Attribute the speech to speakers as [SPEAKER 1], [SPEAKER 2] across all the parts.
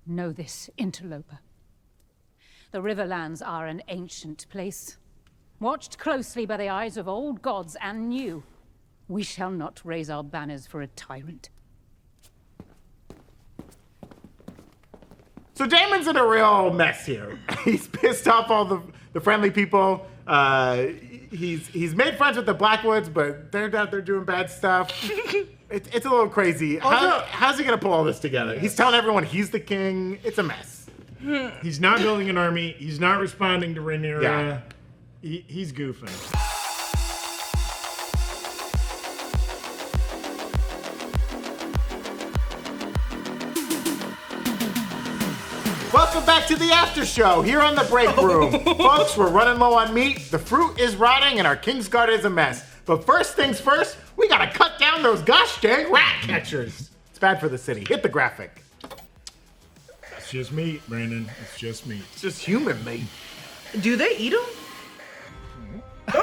[SPEAKER 1] Know this, interloper. The Riverlands are an ancient place, watched closely by the eyes of old gods and new. We shall not raise our banners for a tyrant.
[SPEAKER 2] So Daemon's in a real mess here. He's pissed off all the friendly people. He's made friends with the Blackwoods, but they're out there doing bad stuff. It's a little crazy. How's he gonna pull all this together? He's telling everyone he's the king. It's a mess.
[SPEAKER 3] He's not building an army. He's not responding to Rhaenyra.
[SPEAKER 2] Yeah.
[SPEAKER 3] He's goofing.
[SPEAKER 2] Welcome back to the after show here on the break room. Folks, we're running low on meat, the fruit is rotting, and our Kingsguard is a mess. But first things first, we gotta cut down those gosh dang rat catchers. It's bad for the city. Hit the graphic.
[SPEAKER 3] It's just meat, Brandon. It's just meat.
[SPEAKER 2] It's just human meat.
[SPEAKER 4] Do they eat them? if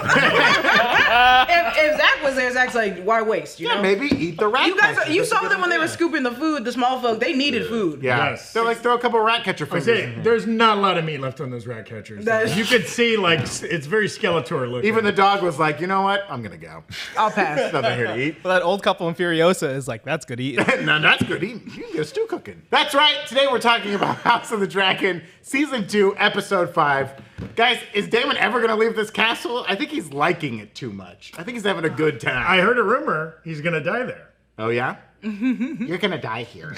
[SPEAKER 4] Zach was there, Zach's like, why waste? You know?
[SPEAKER 2] Maybe eat the rat catchers.
[SPEAKER 4] You saw them when they were scooping the food. The small folk, they needed food.
[SPEAKER 2] Yeah.
[SPEAKER 3] Yes.
[SPEAKER 2] They're like, throw a couple rat catcher fingers in here.
[SPEAKER 3] There's not a lot of meat left on those rat catchers. You could see, like, it's very Skeletor looking.
[SPEAKER 2] Even the dog was like, you know what? I'm gonna go.
[SPEAKER 4] I'll pass.
[SPEAKER 2] Nothing here to eat.
[SPEAKER 5] Well, that old couple in Furiosa is like, that's good eating.
[SPEAKER 2] No, that's good eating. You can get a stew cooking. That's right. Today we're talking about House of the Dragon, Season 2, Episode 5. Guys, is Daemon ever going to leave this castle? I think he's liking it too much. I think he's having a good time.
[SPEAKER 3] I heard a rumor he's gonna die there.
[SPEAKER 2] Oh, yeah? You're going to die here.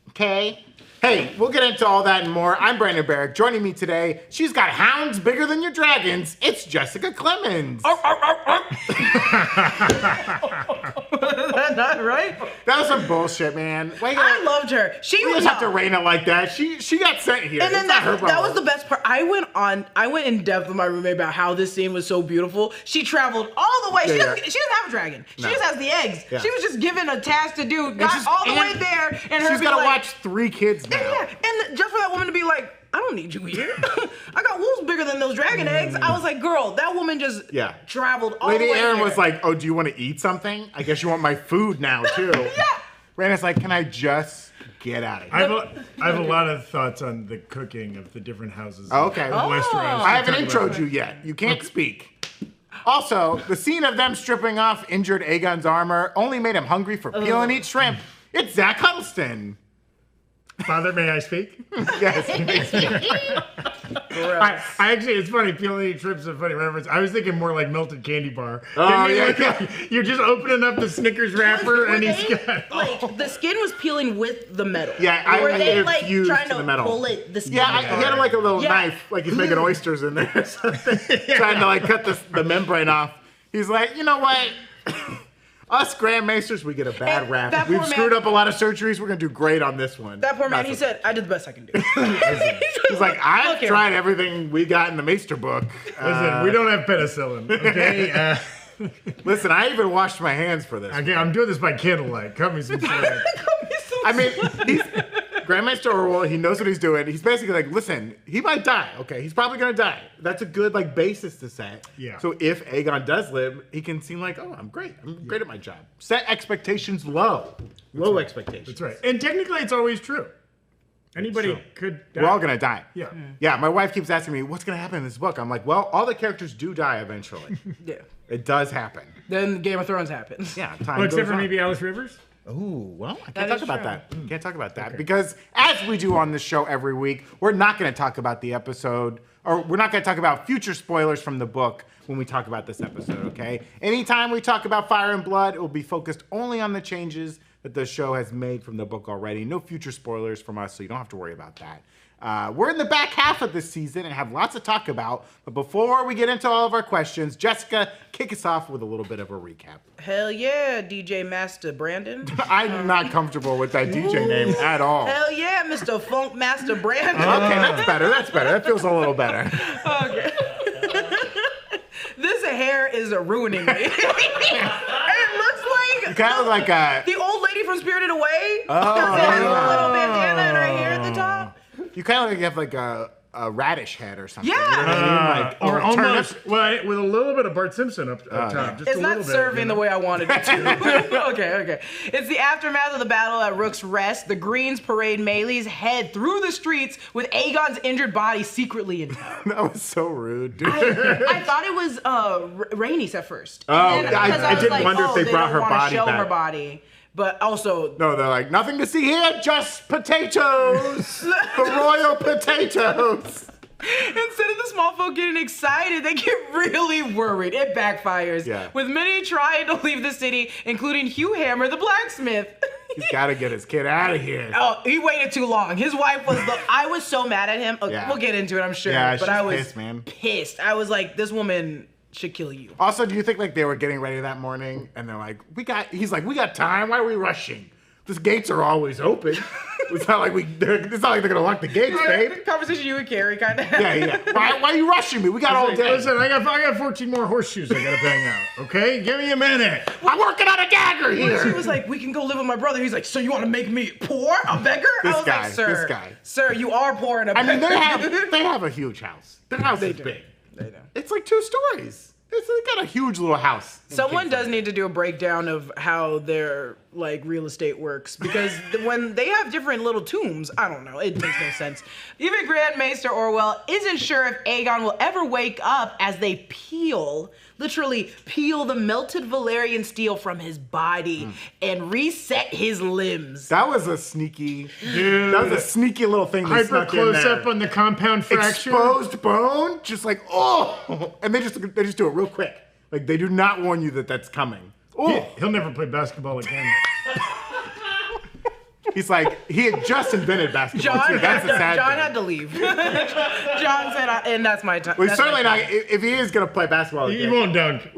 [SPEAKER 2] Okay? Hey, we'll get into all that and more. I'm Brandon Barrick. Joining me today, she's got hounds bigger than your dragons. It's Jessica Clemons.
[SPEAKER 4] Is that not right?
[SPEAKER 2] That was some bullshit, man.
[SPEAKER 4] I loved her. She
[SPEAKER 2] You
[SPEAKER 4] was
[SPEAKER 2] just have to reign it like that. She got sent here.
[SPEAKER 4] And then
[SPEAKER 2] It's not her
[SPEAKER 4] that
[SPEAKER 2] problem.
[SPEAKER 4] was the best part. I went in depth with my roommate about how this scene was so beautiful. She traveled all the way. She doesn't have a dragon. She just has the eggs.
[SPEAKER 2] Yeah.
[SPEAKER 4] She was just given a task to do. Got
[SPEAKER 2] just-
[SPEAKER 4] all the
[SPEAKER 2] and
[SPEAKER 4] way there, and her
[SPEAKER 2] She's
[SPEAKER 4] be
[SPEAKER 2] got to
[SPEAKER 4] like,
[SPEAKER 2] watch 3 kids now.
[SPEAKER 4] Yeah, and just for that woman to be like, I don't need you here. I got wolves bigger than those dragon eggs. I was like, girl, that woman just traveled all
[SPEAKER 2] Lady
[SPEAKER 4] the way
[SPEAKER 2] Aaron
[SPEAKER 4] there.
[SPEAKER 2] was like, oh, do you want to eat something? I guess you want my food now, too.
[SPEAKER 4] Yeah.
[SPEAKER 2] Rhaenyra's like, can I just get out of
[SPEAKER 3] I
[SPEAKER 2] here?
[SPEAKER 3] have a lot of thoughts on the cooking of the different houses.
[SPEAKER 2] Okay.
[SPEAKER 3] Of Westeros.
[SPEAKER 2] I haven't introed you yet. You can't speak. Also, the scene of them stripping off injured Aegon's armor only made him hungry for peel and eat shrimp. It's Zach Huddleston.
[SPEAKER 3] Father, may I speak?
[SPEAKER 2] Yes, he makes me.
[SPEAKER 3] I actually, it's funny. Peel and eat shrimp's a funny reference. I was thinking more like melted candy bar.
[SPEAKER 2] Oh, yeah.
[SPEAKER 3] You're just opening up the Snickers wrapper and he's got.
[SPEAKER 4] Like the skin was peeling with the metal.
[SPEAKER 2] Yeah,
[SPEAKER 4] Were they
[SPEAKER 2] it
[SPEAKER 4] like
[SPEAKER 2] fused
[SPEAKER 4] trying
[SPEAKER 2] to
[SPEAKER 4] to
[SPEAKER 2] the metal.
[SPEAKER 4] pull it? The skin
[SPEAKER 2] Yeah, he
[SPEAKER 4] apart?
[SPEAKER 2] had like a little
[SPEAKER 4] Yeah.
[SPEAKER 2] knife, like he's making oysters in there or something, trying to like cut the membrane off. He's like, you know what? Us Grandmasters, we get a bad
[SPEAKER 4] And
[SPEAKER 2] rap.
[SPEAKER 4] that
[SPEAKER 2] We've
[SPEAKER 4] poor
[SPEAKER 2] screwed
[SPEAKER 4] man-
[SPEAKER 2] up a lot of surgeries. We're gonna do great on this one.
[SPEAKER 4] That poor man,
[SPEAKER 2] Not
[SPEAKER 4] he
[SPEAKER 2] so-
[SPEAKER 4] said, I did the best I can do.
[SPEAKER 2] He's like, I've
[SPEAKER 4] Look here.
[SPEAKER 2] tried everything we got in the Maester book.
[SPEAKER 3] Listen, we don't have penicillin, okay?
[SPEAKER 2] Listen, I even washed my hands for this.
[SPEAKER 3] Okay, I'm doing this by candlelight. Cut me some slack.
[SPEAKER 2] I mean, Grandmaster Orwell, he knows what he's doing. He's basically like, listen, he might die, okay? He's probably gonna die. That's a good like basis to set.
[SPEAKER 3] Yeah.
[SPEAKER 2] So if Aegon does live, he can seem like, oh, I'm great. I'm great at my job. Set expectations low. Low expectations.
[SPEAKER 3] That's right. And technically, it's always true. Anybody could die.
[SPEAKER 2] We're all gonna die.
[SPEAKER 3] Yeah.
[SPEAKER 2] Yeah, my wife keeps asking me, what's gonna happen in this book? I'm like, well, all the characters do die eventually.
[SPEAKER 4] Yeah.
[SPEAKER 2] It does happen.
[SPEAKER 4] Then Game of Thrones happens.
[SPEAKER 2] Yeah, time
[SPEAKER 3] Well, except
[SPEAKER 2] goes
[SPEAKER 3] for
[SPEAKER 2] on.
[SPEAKER 3] maybe Alice Rivers.
[SPEAKER 2] Ooh, well, I
[SPEAKER 4] That
[SPEAKER 2] can't talk
[SPEAKER 4] is
[SPEAKER 2] about
[SPEAKER 4] true.
[SPEAKER 2] that. Can't talk about that because as we do on this show every week, we're not going to talk about the episode, or we're not going to talk about future spoilers from the book when we talk about this episode, okay? Anytime we talk about Fire and Blood, it will be focused only on the changes that the show has made from the book already. No future spoilers from us, so you don't have to worry about that. We're in the back half of this season and have lots to talk about. But before we get into all of our questions, Jessica, kick us off with a little bit of a recap.
[SPEAKER 4] Hell yeah, DJ Master Brandon.
[SPEAKER 2] I'm not comfortable with that DJ name at all.
[SPEAKER 4] Hell yeah, Mr. Funk Master Brandon.
[SPEAKER 2] Okay, that's better. That's better. That feels a little better.
[SPEAKER 4] Okay. This hair is ruining me. It looks like
[SPEAKER 2] Kind of like a.
[SPEAKER 4] the old lady from Spirited Away.
[SPEAKER 2] Oh,
[SPEAKER 4] That has
[SPEAKER 2] yeah.
[SPEAKER 4] a little bandana right here at the top.
[SPEAKER 2] You kind of like have like radish head or something.
[SPEAKER 4] Yeah.
[SPEAKER 2] You know what I mean? Like,
[SPEAKER 3] Or
[SPEAKER 2] a turnip.
[SPEAKER 3] almost, well, with a little bit of Bart Simpson up top. Just
[SPEAKER 4] It's
[SPEAKER 3] a
[SPEAKER 4] not
[SPEAKER 3] little
[SPEAKER 4] serving
[SPEAKER 3] bit, you
[SPEAKER 4] the
[SPEAKER 3] know?
[SPEAKER 4] way I wanted it to. Okay. It's the aftermath of the battle at Rook's Rest. The Greens parade Melee's head through the streets with Aegon's injured body secretly in tow.
[SPEAKER 2] That was so rude, dude.
[SPEAKER 4] I thought it was Rhaenys at first.
[SPEAKER 2] Oh,
[SPEAKER 4] And then-
[SPEAKER 2] I
[SPEAKER 4] because was
[SPEAKER 2] did
[SPEAKER 4] like,
[SPEAKER 2] wonder if they brought
[SPEAKER 4] don't
[SPEAKER 2] her
[SPEAKER 4] wanna
[SPEAKER 2] body
[SPEAKER 4] show
[SPEAKER 2] back.
[SPEAKER 4] her body. But also,
[SPEAKER 2] No, they're like, nothing to see here, just potatoes. The royal potatoes.
[SPEAKER 4] instead of the small folk getting excited, they get really worried. It backfires.
[SPEAKER 2] Yeah.
[SPEAKER 4] With many trying to leave the city, including Hugh Hammer, the blacksmith.
[SPEAKER 2] He's got to get his kid out of here.
[SPEAKER 4] Oh, he waited too long. His wife was I was so mad at him.
[SPEAKER 2] Yeah.
[SPEAKER 4] We'll get into it, I'm sure.
[SPEAKER 2] Yeah,
[SPEAKER 4] but
[SPEAKER 2] she's
[SPEAKER 4] I was
[SPEAKER 2] pissed, man.
[SPEAKER 4] pissed. I was like, this woman should kill you.
[SPEAKER 2] Also, do you think like they were getting ready that morning and they're like, he's like, we got time. Why are we rushing? These gates are always open. It's not like it's not like they're gonna lock the gates, babe.
[SPEAKER 4] Conversation you and Carrie kind of had.
[SPEAKER 2] Yeah. Why are you rushing me? We got all day.
[SPEAKER 3] Listen, I got 14 more horseshoes I gotta bang out. Okay, give me a minute.
[SPEAKER 2] I'm working on a dagger
[SPEAKER 4] She
[SPEAKER 2] here.
[SPEAKER 4] was like, we can go live with my brother. He's like, so you want to make me poor? A beggar? I was like, sir, sir, you are poor and a beggar.
[SPEAKER 2] I mean, they have a huge house. Their house is big.
[SPEAKER 4] They do.
[SPEAKER 2] It's like 2 stories. They got a huge little house.
[SPEAKER 4] Someone does need to do a breakdown of how their like real estate works because when they have different little tombs, I don't know, it makes no sense. Even Grand Maester Orwell isn't sure if Aegon will ever wake up as they literally peel the melted Valyrian steel from his body and reset his limbs.
[SPEAKER 2] That was a sneaky,
[SPEAKER 3] Dude,
[SPEAKER 2] that was a sneaky little thing. They
[SPEAKER 3] hyper
[SPEAKER 2] snuck in
[SPEAKER 3] close
[SPEAKER 2] there.
[SPEAKER 3] up on the compound fracture.
[SPEAKER 2] Exposed bone, just like and they just do it real quick. Like they do not warn you that that's coming. Oh,
[SPEAKER 3] He'll never play basketball again.
[SPEAKER 2] he's like he had just invented basketball too. That's the sad
[SPEAKER 4] John
[SPEAKER 2] thing.
[SPEAKER 4] had to leave. John said, and that's my time.
[SPEAKER 2] Well, he's certainly not. If he is gonna play basketball
[SPEAKER 3] He
[SPEAKER 2] again,
[SPEAKER 3] won't dunk.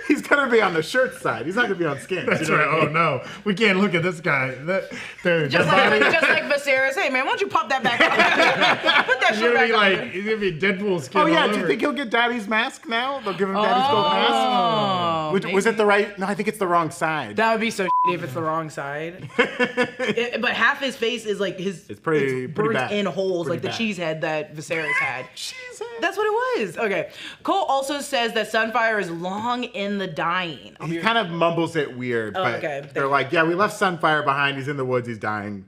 [SPEAKER 2] he's gonna be on the shirt side. He's not gonna be on skins.
[SPEAKER 3] That's
[SPEAKER 2] you know
[SPEAKER 3] right.
[SPEAKER 2] what I
[SPEAKER 3] Oh
[SPEAKER 2] mean?
[SPEAKER 3] no, we can't look at this guy.
[SPEAKER 4] just like Viserys. Hey man, why don't you pop that back up? Put that
[SPEAKER 3] He's
[SPEAKER 4] shit
[SPEAKER 3] gonna
[SPEAKER 4] back
[SPEAKER 3] be
[SPEAKER 4] up.
[SPEAKER 3] like, he's gonna be Deadpool skin.
[SPEAKER 2] Oh yeah,
[SPEAKER 3] all
[SPEAKER 2] do you
[SPEAKER 3] over.
[SPEAKER 2] think he'll get Daddy's mask now? They'll give him Daddy's gold mask. Was it the right? No, I think it's the wrong side.
[SPEAKER 4] That would be so shitty if it's the wrong side. But half his face is like
[SPEAKER 2] It's pretty
[SPEAKER 4] burnt
[SPEAKER 2] bad.
[SPEAKER 4] in holes,
[SPEAKER 2] Pretty
[SPEAKER 4] like the
[SPEAKER 2] bad.
[SPEAKER 4] cheese head that Viserys had.
[SPEAKER 2] Cheesehead.
[SPEAKER 4] That's what it was. Okay. Cole also says that Sunfire is long in the dying.
[SPEAKER 2] He kind of mumbles it weird, but
[SPEAKER 4] okay.
[SPEAKER 2] they're like, yeah, we left Sunfire behind. He's in the woods. He's dying.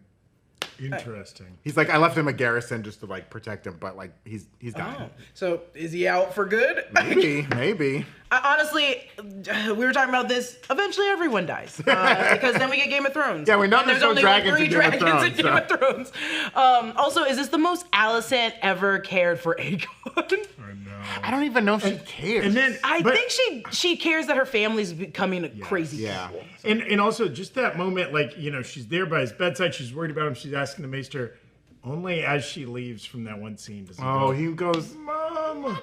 [SPEAKER 3] Interesting.
[SPEAKER 2] He's like, I left him a garrison just to like protect him, but like he's dying.
[SPEAKER 4] So is he out for good?
[SPEAKER 2] Maybe.
[SPEAKER 4] Honestly, we were talking about this. Eventually, everyone dies because then we get Game of Thrones.
[SPEAKER 2] Yeah, we know
[SPEAKER 4] And
[SPEAKER 2] there's no
[SPEAKER 4] only
[SPEAKER 2] dragons
[SPEAKER 4] like 3
[SPEAKER 2] in Game of
[SPEAKER 4] dragons in
[SPEAKER 2] Thrones,
[SPEAKER 4] Game of Thrones. Also, is this the most Alicent ever cared for Aegon?
[SPEAKER 2] I don't even know if she cares.
[SPEAKER 3] And then
[SPEAKER 4] I think she cares that her family's becoming crazy.
[SPEAKER 2] yeah.
[SPEAKER 4] people.
[SPEAKER 3] And also just that moment, like, you know, she's there by his bedside, she's worried about him, she's asking the maester, only as she leaves from that one scene does he
[SPEAKER 2] Oh,
[SPEAKER 3] go,
[SPEAKER 2] he goes.
[SPEAKER 3] Mom.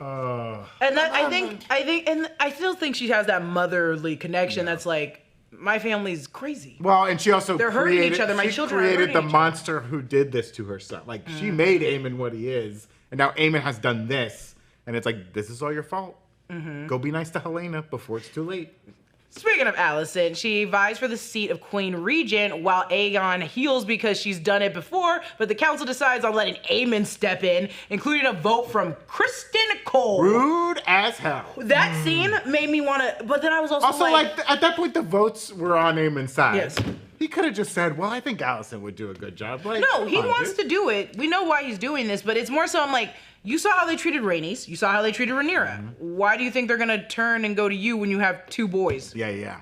[SPEAKER 4] And that I think, and I still think she has that motherly connection. That's like, my family's crazy.
[SPEAKER 2] Well, and she also
[SPEAKER 4] They're hurting
[SPEAKER 2] created,
[SPEAKER 4] each other. My
[SPEAKER 2] she
[SPEAKER 4] children are
[SPEAKER 2] created
[SPEAKER 4] hurting
[SPEAKER 2] the
[SPEAKER 4] each other.
[SPEAKER 2] monster who did this to her son. Like she made Aemond what he is, and now Aemond has done this, and it's like this is all your fault. Go be nice to Helena before it's too late.
[SPEAKER 4] Speaking of Alicent, she vies for the seat of Queen Regent while Aegon heals because she's done it before, but the council decides on letting Aemond step in, including a vote from Kristen Cole.
[SPEAKER 2] Rude as hell.
[SPEAKER 4] That scene made me want to, but then I was also,
[SPEAKER 2] Also, like at that point, the votes were on Aemon's side.
[SPEAKER 4] Yes.
[SPEAKER 2] He could have just said, "Well, I think Alicent would do a good job." Like,
[SPEAKER 4] no, he wants to do it. We know why he's doing this, but it's more so I'm like, you saw how they treated Rhaenys. You saw how they treated Rhaenyra. Why do you think they're going to turn and go to you when you have 2 boys?
[SPEAKER 2] Yeah.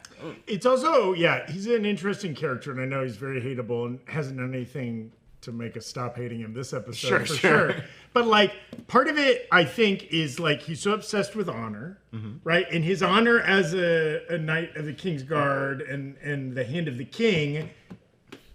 [SPEAKER 3] It's also, he's an interesting character, and I know he's very hateable and hasn't done anything to make us stop hating him this episode,
[SPEAKER 2] Sure.
[SPEAKER 3] But, like, part of it, I think, is, like, he's so obsessed with honor, right? And his honor as a knight of the King's Guard and the Hand of the King,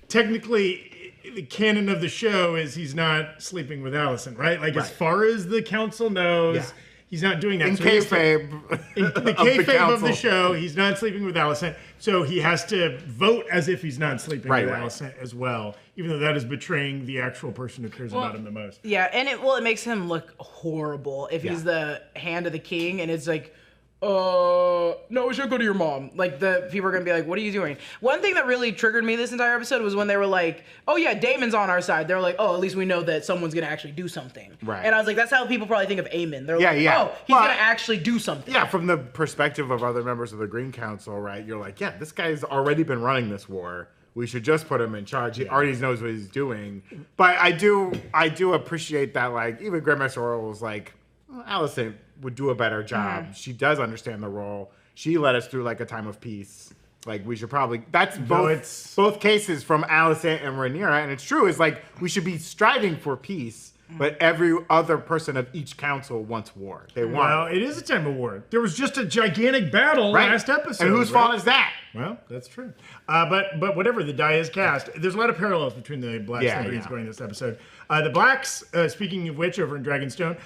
[SPEAKER 3] technically, the canon of the show is he's not sleeping with Alicent, right? Like, as far as the council knows, he's not doing that.
[SPEAKER 2] In
[SPEAKER 3] So he has to-
[SPEAKER 2] kayfabe,
[SPEAKER 3] in the kayfabe of the show, he's not sleeping with Alicent, so he has to vote as if he's not sleeping with Alicent as well, even though that is betraying the actual person who cares about him the most.
[SPEAKER 4] Yeah, and it makes him look horrible if he's the Hand of the King, and it's like, no, we should go to your mom. Like, the people are gonna be like, what are you doing? One thing that really triggered me this entire episode was when they were like, oh yeah, Daemon's on our side. They're like, oh, at least we know that someone's gonna actually do something.
[SPEAKER 2] Right.
[SPEAKER 4] And I was like, that's how people probably think of Aemond. They're like, oh, he's gonna actually do something.
[SPEAKER 2] Yeah, from the perspective of other members of the Green Council, right? You're like, yeah, this guy's already been running this war. We should just put him in charge. He already knows what he's doing. But I do appreciate that, like, even Grandmaster Orwell was like, well, Alicent would do a better job. She does understand the role. She led us through like a time of peace. Like, we should probably, that's both cases from Alicent and Rhaenyra, and it's true, is like, we should be striving for peace, but every other person of each council wants war. They want.
[SPEAKER 3] Well, it is a time of war. There was just a gigantic battle last episode.
[SPEAKER 2] And whose fault is that?
[SPEAKER 3] Well, that's true. But whatever, the die is cast. There's a lot of parallels between the Blacks and the Greens going this episode. The Blacks, speaking of which, over in Dragonstone,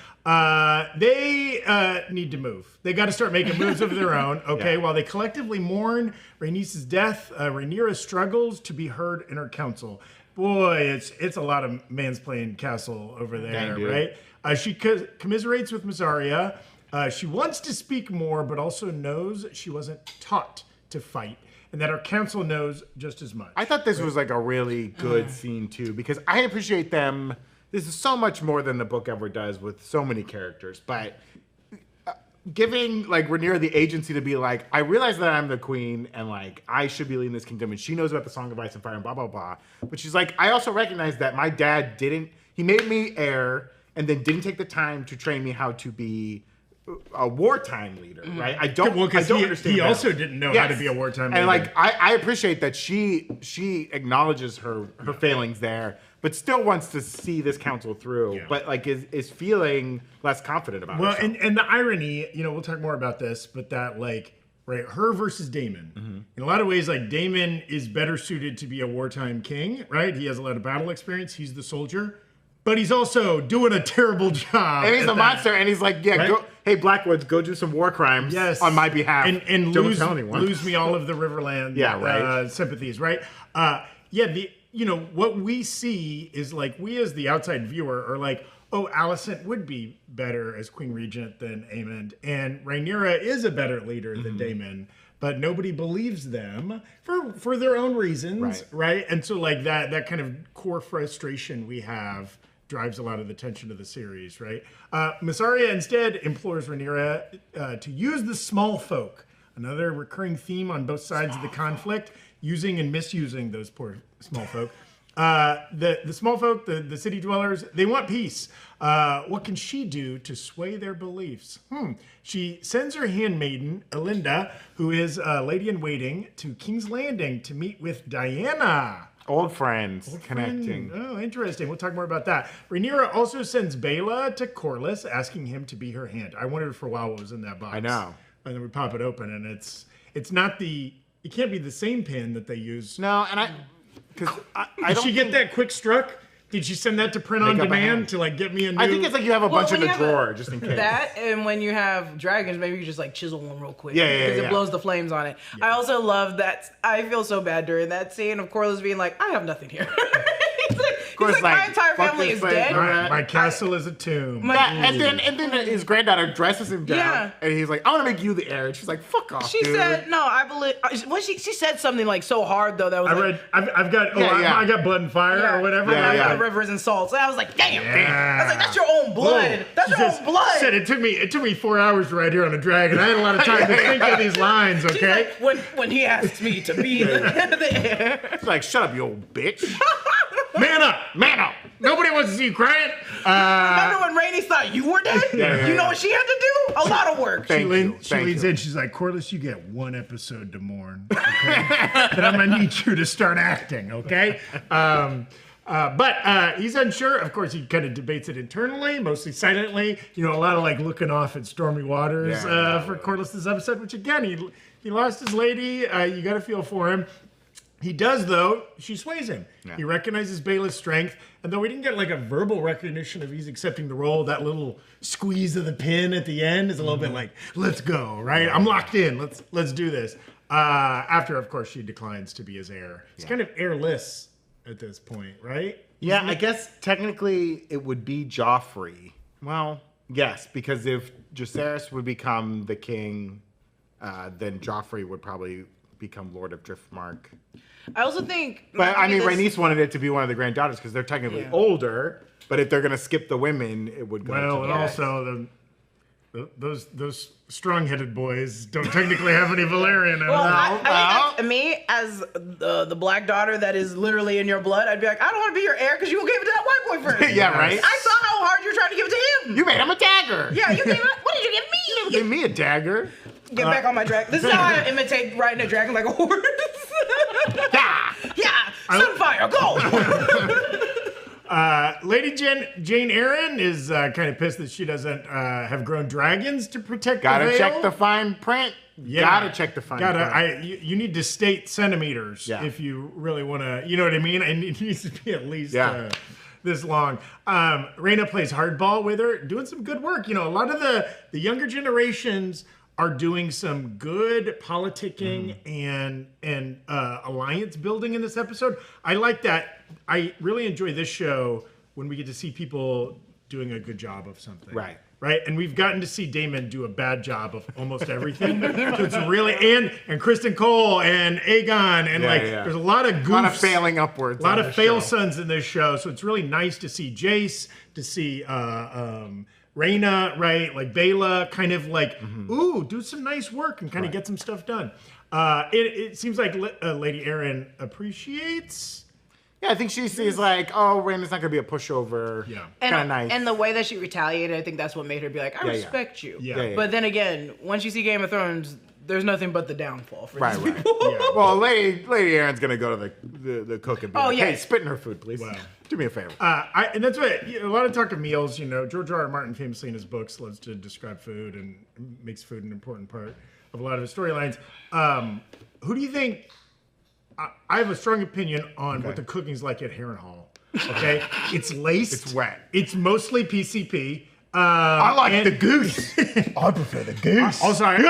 [SPEAKER 3] they need to move. They got to start making moves of their own, okay? While they collectively mourn Rhaenys's death, Rhaenyra struggles to be heard in her council. Boy, it's a lot of mansplained castle over there, right? She commiserates with Mysaria. She wants to speak more, but also knows she wasn't taught to fight, and that our council knows just as much.
[SPEAKER 2] I thought this was like a really good scene too, because I appreciate them. This is so much more than the book ever does with so many characters, but giving like Rhaenyra the agency to be like, I realize that I'm the queen and like I should be leading this kingdom, and she knows about the Song of Ice and Fire and blah blah blah. But she's like, I also recognize that my dad he made me heir and then didn't take the time to train me how to be a wartime leader, right? I don't understand.
[SPEAKER 3] He also didn't know how to be a wartime leader.
[SPEAKER 2] And like, I appreciate that she acknowledges her failings there, but still wants to see this council through. But like, is feeling less confident about it.
[SPEAKER 3] Well, and the irony, we'll talk more about this, but that like, right, her versus Daemon. In a lot of ways, like Daemon is better suited to be a wartime king, right? He has a lot of battle experience. He's the soldier. But he's also doing a terrible job.
[SPEAKER 2] And he's a monster, and he's like, yeah, go, hey, Blackwoods, go do some war crimes on my behalf.
[SPEAKER 3] And don't tell anyone. Lose me all of the Riverland sympathies, right? What we see is like, we as the outside viewer are like, oh, Alicent would be better as Queen Regent than Aemond, and Rhaenyra is a better leader than Daemon. But nobody believes them for their own reasons, right? And so like that kind of core frustration we have drives a lot of the tension of the series, right? Mysaria instead implores Rhaenyra to use the small folk, another recurring theme on both sides of the conflict, using and misusing those poor small folk. The small folk, the city dwellers, they want peace. What can she do to sway their beliefs? She sends her handmaiden, Elinda, who is a lady in waiting, to King's Landing to meet with Diana.
[SPEAKER 2] Old friends connecting.
[SPEAKER 3] Oh, interesting. We'll talk more about that. Rhaenyra also sends Baela to Corlys, asking him to be her hand. I wondered for a while what was in that box.
[SPEAKER 2] I know.
[SPEAKER 3] And then we pop it open, and it's not it can't be the same pin that they use.
[SPEAKER 2] No, and because
[SPEAKER 3] did she get that quick struck? Did she send that to print on demand to like get me a new?
[SPEAKER 2] I think it's like you have a bunch in the drawer just in case.
[SPEAKER 4] That, and when you have dragons, maybe you just like chisel one real quick.
[SPEAKER 2] Because
[SPEAKER 4] it blows the flames on it. I also love that. I feel so bad during that scene of Corlys being like, I have nothing here. He's like, my entire family is dead.
[SPEAKER 3] My castle is a tomb.
[SPEAKER 2] And then his granddaughter dresses him down, and he's like, I want to make you the heir. And she's like, fuck off,
[SPEAKER 4] She said, no, I believe. She said something like so hard though that was
[SPEAKER 3] I got blood and fire or whatever.
[SPEAKER 4] The rivers and salts. And I was like, damn. I was like, that's your own blood. That's your own blood.
[SPEAKER 3] Said it took me 4 hours to write here on a dragon. I had a lot of time to think of these lines. Okay.
[SPEAKER 4] Like, when he asked me to be the heir.
[SPEAKER 2] She's like, shut up, you old bitch.
[SPEAKER 3] Man up! Man up! Nobody wants to see you crying.
[SPEAKER 4] Remember when Rhaenys thought you were dead? You know what she had to do? A lot of work.
[SPEAKER 3] She leans in. She's like, Corlys, you get one episode to mourn. Okay? Then I'm going to need you to start acting, okay? But he's unsure. Of course, he kind of debates it internally, mostly silently. A lot of like looking off at stormy waters for Corlys this episode, which again, he lost his lady. You got to feel for him. He does, though. She sways him. He recognizes Baela's strength, and though we didn't get like a verbal recognition of he's accepting the role, that little squeeze of the pin at the end is a little bit like, let's go, right? I'm locked in. Let's do this. After, of course, she declines to be his heir. He's kind of heirless at this point, right?
[SPEAKER 2] Yeah, I guess technically it would be Joffrey. Well, yes, because if Jacaerys would become the king then Joffrey would probably become Lord of Driftmark.
[SPEAKER 4] I also think.
[SPEAKER 2] But I mean, Rhaenys wanted it to be one of the granddaughters because they're technically older. But if they're gonna skip the women, it would go.
[SPEAKER 3] Well, and also those strong-headed boys don't technically have any Valerian in them.
[SPEAKER 4] Well, I think me as the black daughter that is literally in your blood, I'd be like, I don't want to be your heir because you gave it to that white boy first.
[SPEAKER 2] Yeah, right.
[SPEAKER 4] I saw how hard you're trying to give it to him.
[SPEAKER 2] You made him a dagger.
[SPEAKER 4] Yeah, you gave it. What did you give me?
[SPEAKER 2] Give me a dagger.
[SPEAKER 4] Get back on my dragon. This is how I imitate riding a dragon like a horse. Yeah. Sunfire, go.
[SPEAKER 3] Lady Jane Eyre is kind of pissed that she doesn't have grown dragons to protect the
[SPEAKER 2] Gotta
[SPEAKER 3] veil.
[SPEAKER 2] check the fine print.
[SPEAKER 3] Yeah.
[SPEAKER 2] Gotta check the fine print.
[SPEAKER 3] You need to state centimeters if you really want to, you know what I mean? And it needs to be at least this long. Rhaenyra plays hardball with her, doing some good work. You know, a lot of the younger generations are doing some good politicking and alliance building in this episode. I like that. I really enjoy this show when we get to see people doing a good job of something. Right. And we've gotten to see Daemon do a bad job of almost everything. So it's really and Kristen Cole and Aegon and there's a lot of goofs.
[SPEAKER 2] A lot of failing upwards.
[SPEAKER 3] A lot of fail sons in this show. So it's really nice to see Jace, to see Rhaenyra, right? Like Bela, kind of like, do some nice work and kind of get some stuff done. It seems like Lady Eyre appreciates.
[SPEAKER 2] Yeah, I think she sees like, oh, Rhaenyra's not gonna be a pushover. Yeah, kind of nice.
[SPEAKER 4] And the way that she retaliated, I think that's what made her be like, I respect you.
[SPEAKER 3] Yeah.
[SPEAKER 4] But then again, once you see Game of Thrones, there's nothing but the downfall for these people.
[SPEAKER 2] Yeah. Well, Lady Aaron's gonna go to the cook and be like, hey, spit in her food, please. Wow. Do me a favor.
[SPEAKER 3] And that's what a lot of talk of meals. You know, George R. R. Martin famously in his books loves to describe food and makes food an important part of a lot of his storylines. Who do you think? I have a strong opinion on what the cooking's like at Harrenhal. Okay, it's laced.
[SPEAKER 2] It's wet.
[SPEAKER 3] It's mostly PCP.
[SPEAKER 2] I like the goose. I prefer the goose.
[SPEAKER 3] Also, I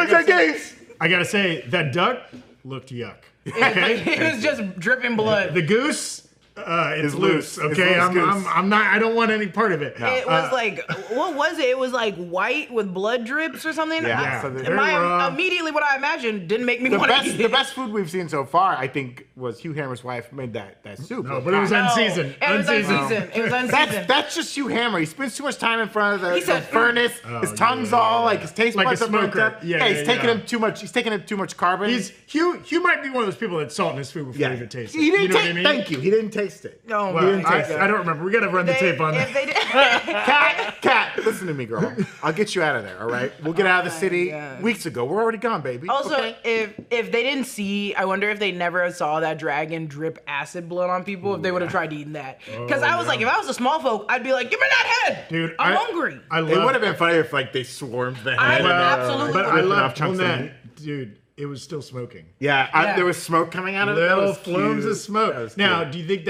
[SPEAKER 3] gotta say that duck looked yuck.
[SPEAKER 4] Okay? It was just dripping blood.
[SPEAKER 3] The goose. It's loose. Okay, I'm not. I don't want any part of it.
[SPEAKER 2] No.
[SPEAKER 4] It was like, what was it? It was like white with blood drips or something.
[SPEAKER 2] Yeah.
[SPEAKER 4] Immediately, what I imagined didn't make me want to eat it.
[SPEAKER 2] The best food we've seen so far, I think, was Hugh Hammer's wife made that soup.
[SPEAKER 3] No, but it was unseasoned.
[SPEAKER 4] It was unseasoned.
[SPEAKER 2] That's just Hugh Hammer. He spends too much time in front of the furnace. His tongue's all like his taste buds are burnt up. He's taking him too much. He's taking him too much carbon.
[SPEAKER 3] Hugh might be one of those people that salt in his food before he even tastes it.
[SPEAKER 2] He didn't
[SPEAKER 3] you know what I mean?
[SPEAKER 2] Thank you. He didn't taste it.
[SPEAKER 4] No,
[SPEAKER 3] well, I don't remember. We got to run the tape on that.
[SPEAKER 2] Cat, listen to me, girl. I'll get you out of there, all right? We'll get out of the city weeks ago. We're already gone, baby.
[SPEAKER 4] Also, if they didn't see, I wonder if they never saw that dragon drip acid blood on people, if they would have tried eating that. Because I was like, if I was a small folk, I'd be like, give me that head.
[SPEAKER 3] Dude,
[SPEAKER 4] I'm hungry.
[SPEAKER 2] It would have been funny if like they swarmed the head.
[SPEAKER 4] Absolutely.
[SPEAKER 3] But I love that, dude. It was still smoking.
[SPEAKER 2] Yeah, there was smoke coming out of it.
[SPEAKER 3] Little flumes of smoke. Now, do you think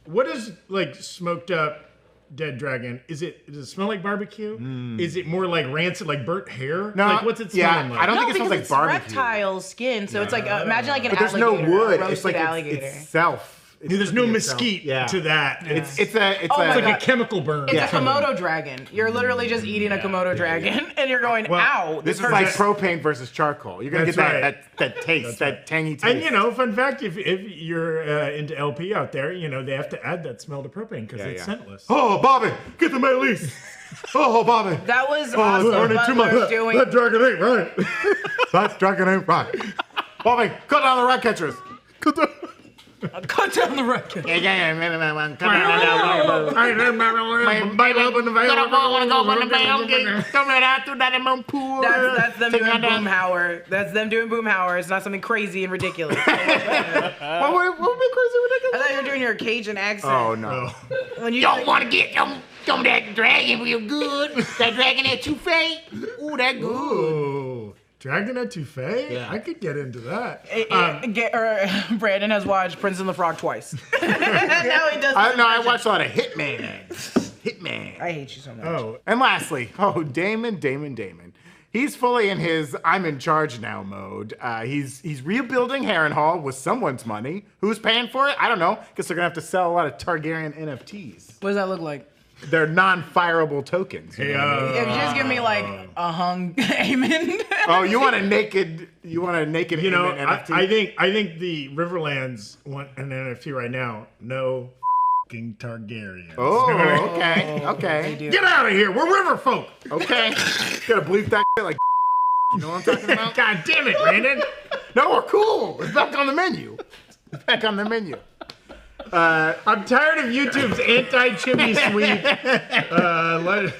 [SPEAKER 3] what is like smoked up dead dragon? Does it smell like barbecue? Is it more like rancid, like burnt hair?
[SPEAKER 2] No,
[SPEAKER 3] like what's it smelling like?
[SPEAKER 2] I don't think it smells like barbecue.
[SPEAKER 4] Reptile skin, so it's like imagine like an
[SPEAKER 2] there's
[SPEAKER 4] alligator.
[SPEAKER 2] No wood.
[SPEAKER 4] Roasted
[SPEAKER 2] It's like
[SPEAKER 4] alligator.
[SPEAKER 2] itself.
[SPEAKER 3] There's no mesquite to that.
[SPEAKER 2] It's
[SPEAKER 3] like a chemical burn.
[SPEAKER 4] It's a Komodo dragon. You're literally just eating a Komodo dragon, and you're going, ow.
[SPEAKER 2] This is like propane versus charcoal. You're gonna get that taste, that tangy taste.
[SPEAKER 3] And fun fact: if you're into LP out there, they have to add that smell to propane because it's scentless.
[SPEAKER 2] Oh, Bobby, get the Maylise. Oh, Bobby.
[SPEAKER 4] That was awesome.
[SPEAKER 2] That dragon ain't right. That dragon ain't right. Bobby, cut down the rat catchers.
[SPEAKER 4] Cut down the record. That's them doing Boomhauer. That's them doing Boomhauer. It's not something crazy and ridiculous.
[SPEAKER 2] What would be crazy and ridiculous?
[SPEAKER 4] I thought you were doing your Cajun accent.
[SPEAKER 2] Oh, no.
[SPEAKER 4] When you
[SPEAKER 6] don't want to get some of that dragon real good. That dragon that you fake. Ooh, that good.
[SPEAKER 3] Ooh. Dragon Etouffee? Yeah. I could get into that.
[SPEAKER 4] Brandon has watched Prince and the Frog twice. Now he does.
[SPEAKER 2] I watched a lot of Hitman. Hitman.
[SPEAKER 4] I hate you so much.
[SPEAKER 2] Oh, and lastly, Daemon. He's fully in his I'm in charge now mode. He's rebuilding Harrenhal with someone's money. Who's paying for it? I don't know. Guess they're gonna have to sell a lot of Targaryen NFTs.
[SPEAKER 4] What does that look like?
[SPEAKER 2] they're non-fireable tokens. You
[SPEAKER 3] Hey,
[SPEAKER 2] know what I mean?
[SPEAKER 4] If you just give me like a hung Aemond.
[SPEAKER 2] Oh, you want a naked Aemond NFT?
[SPEAKER 3] I think the Riverlands want an NFT right now. No fucking Targaryen.
[SPEAKER 2] Oh, okay.
[SPEAKER 3] Get out of here. We're river folk.
[SPEAKER 2] Okay. Gotta bleep that shit like you know what I'm talking about?
[SPEAKER 3] God damn it, Brandon.
[SPEAKER 2] No, we're cool. It's back on the menu.
[SPEAKER 3] I'm tired of YouTube's anti-chimney sweep.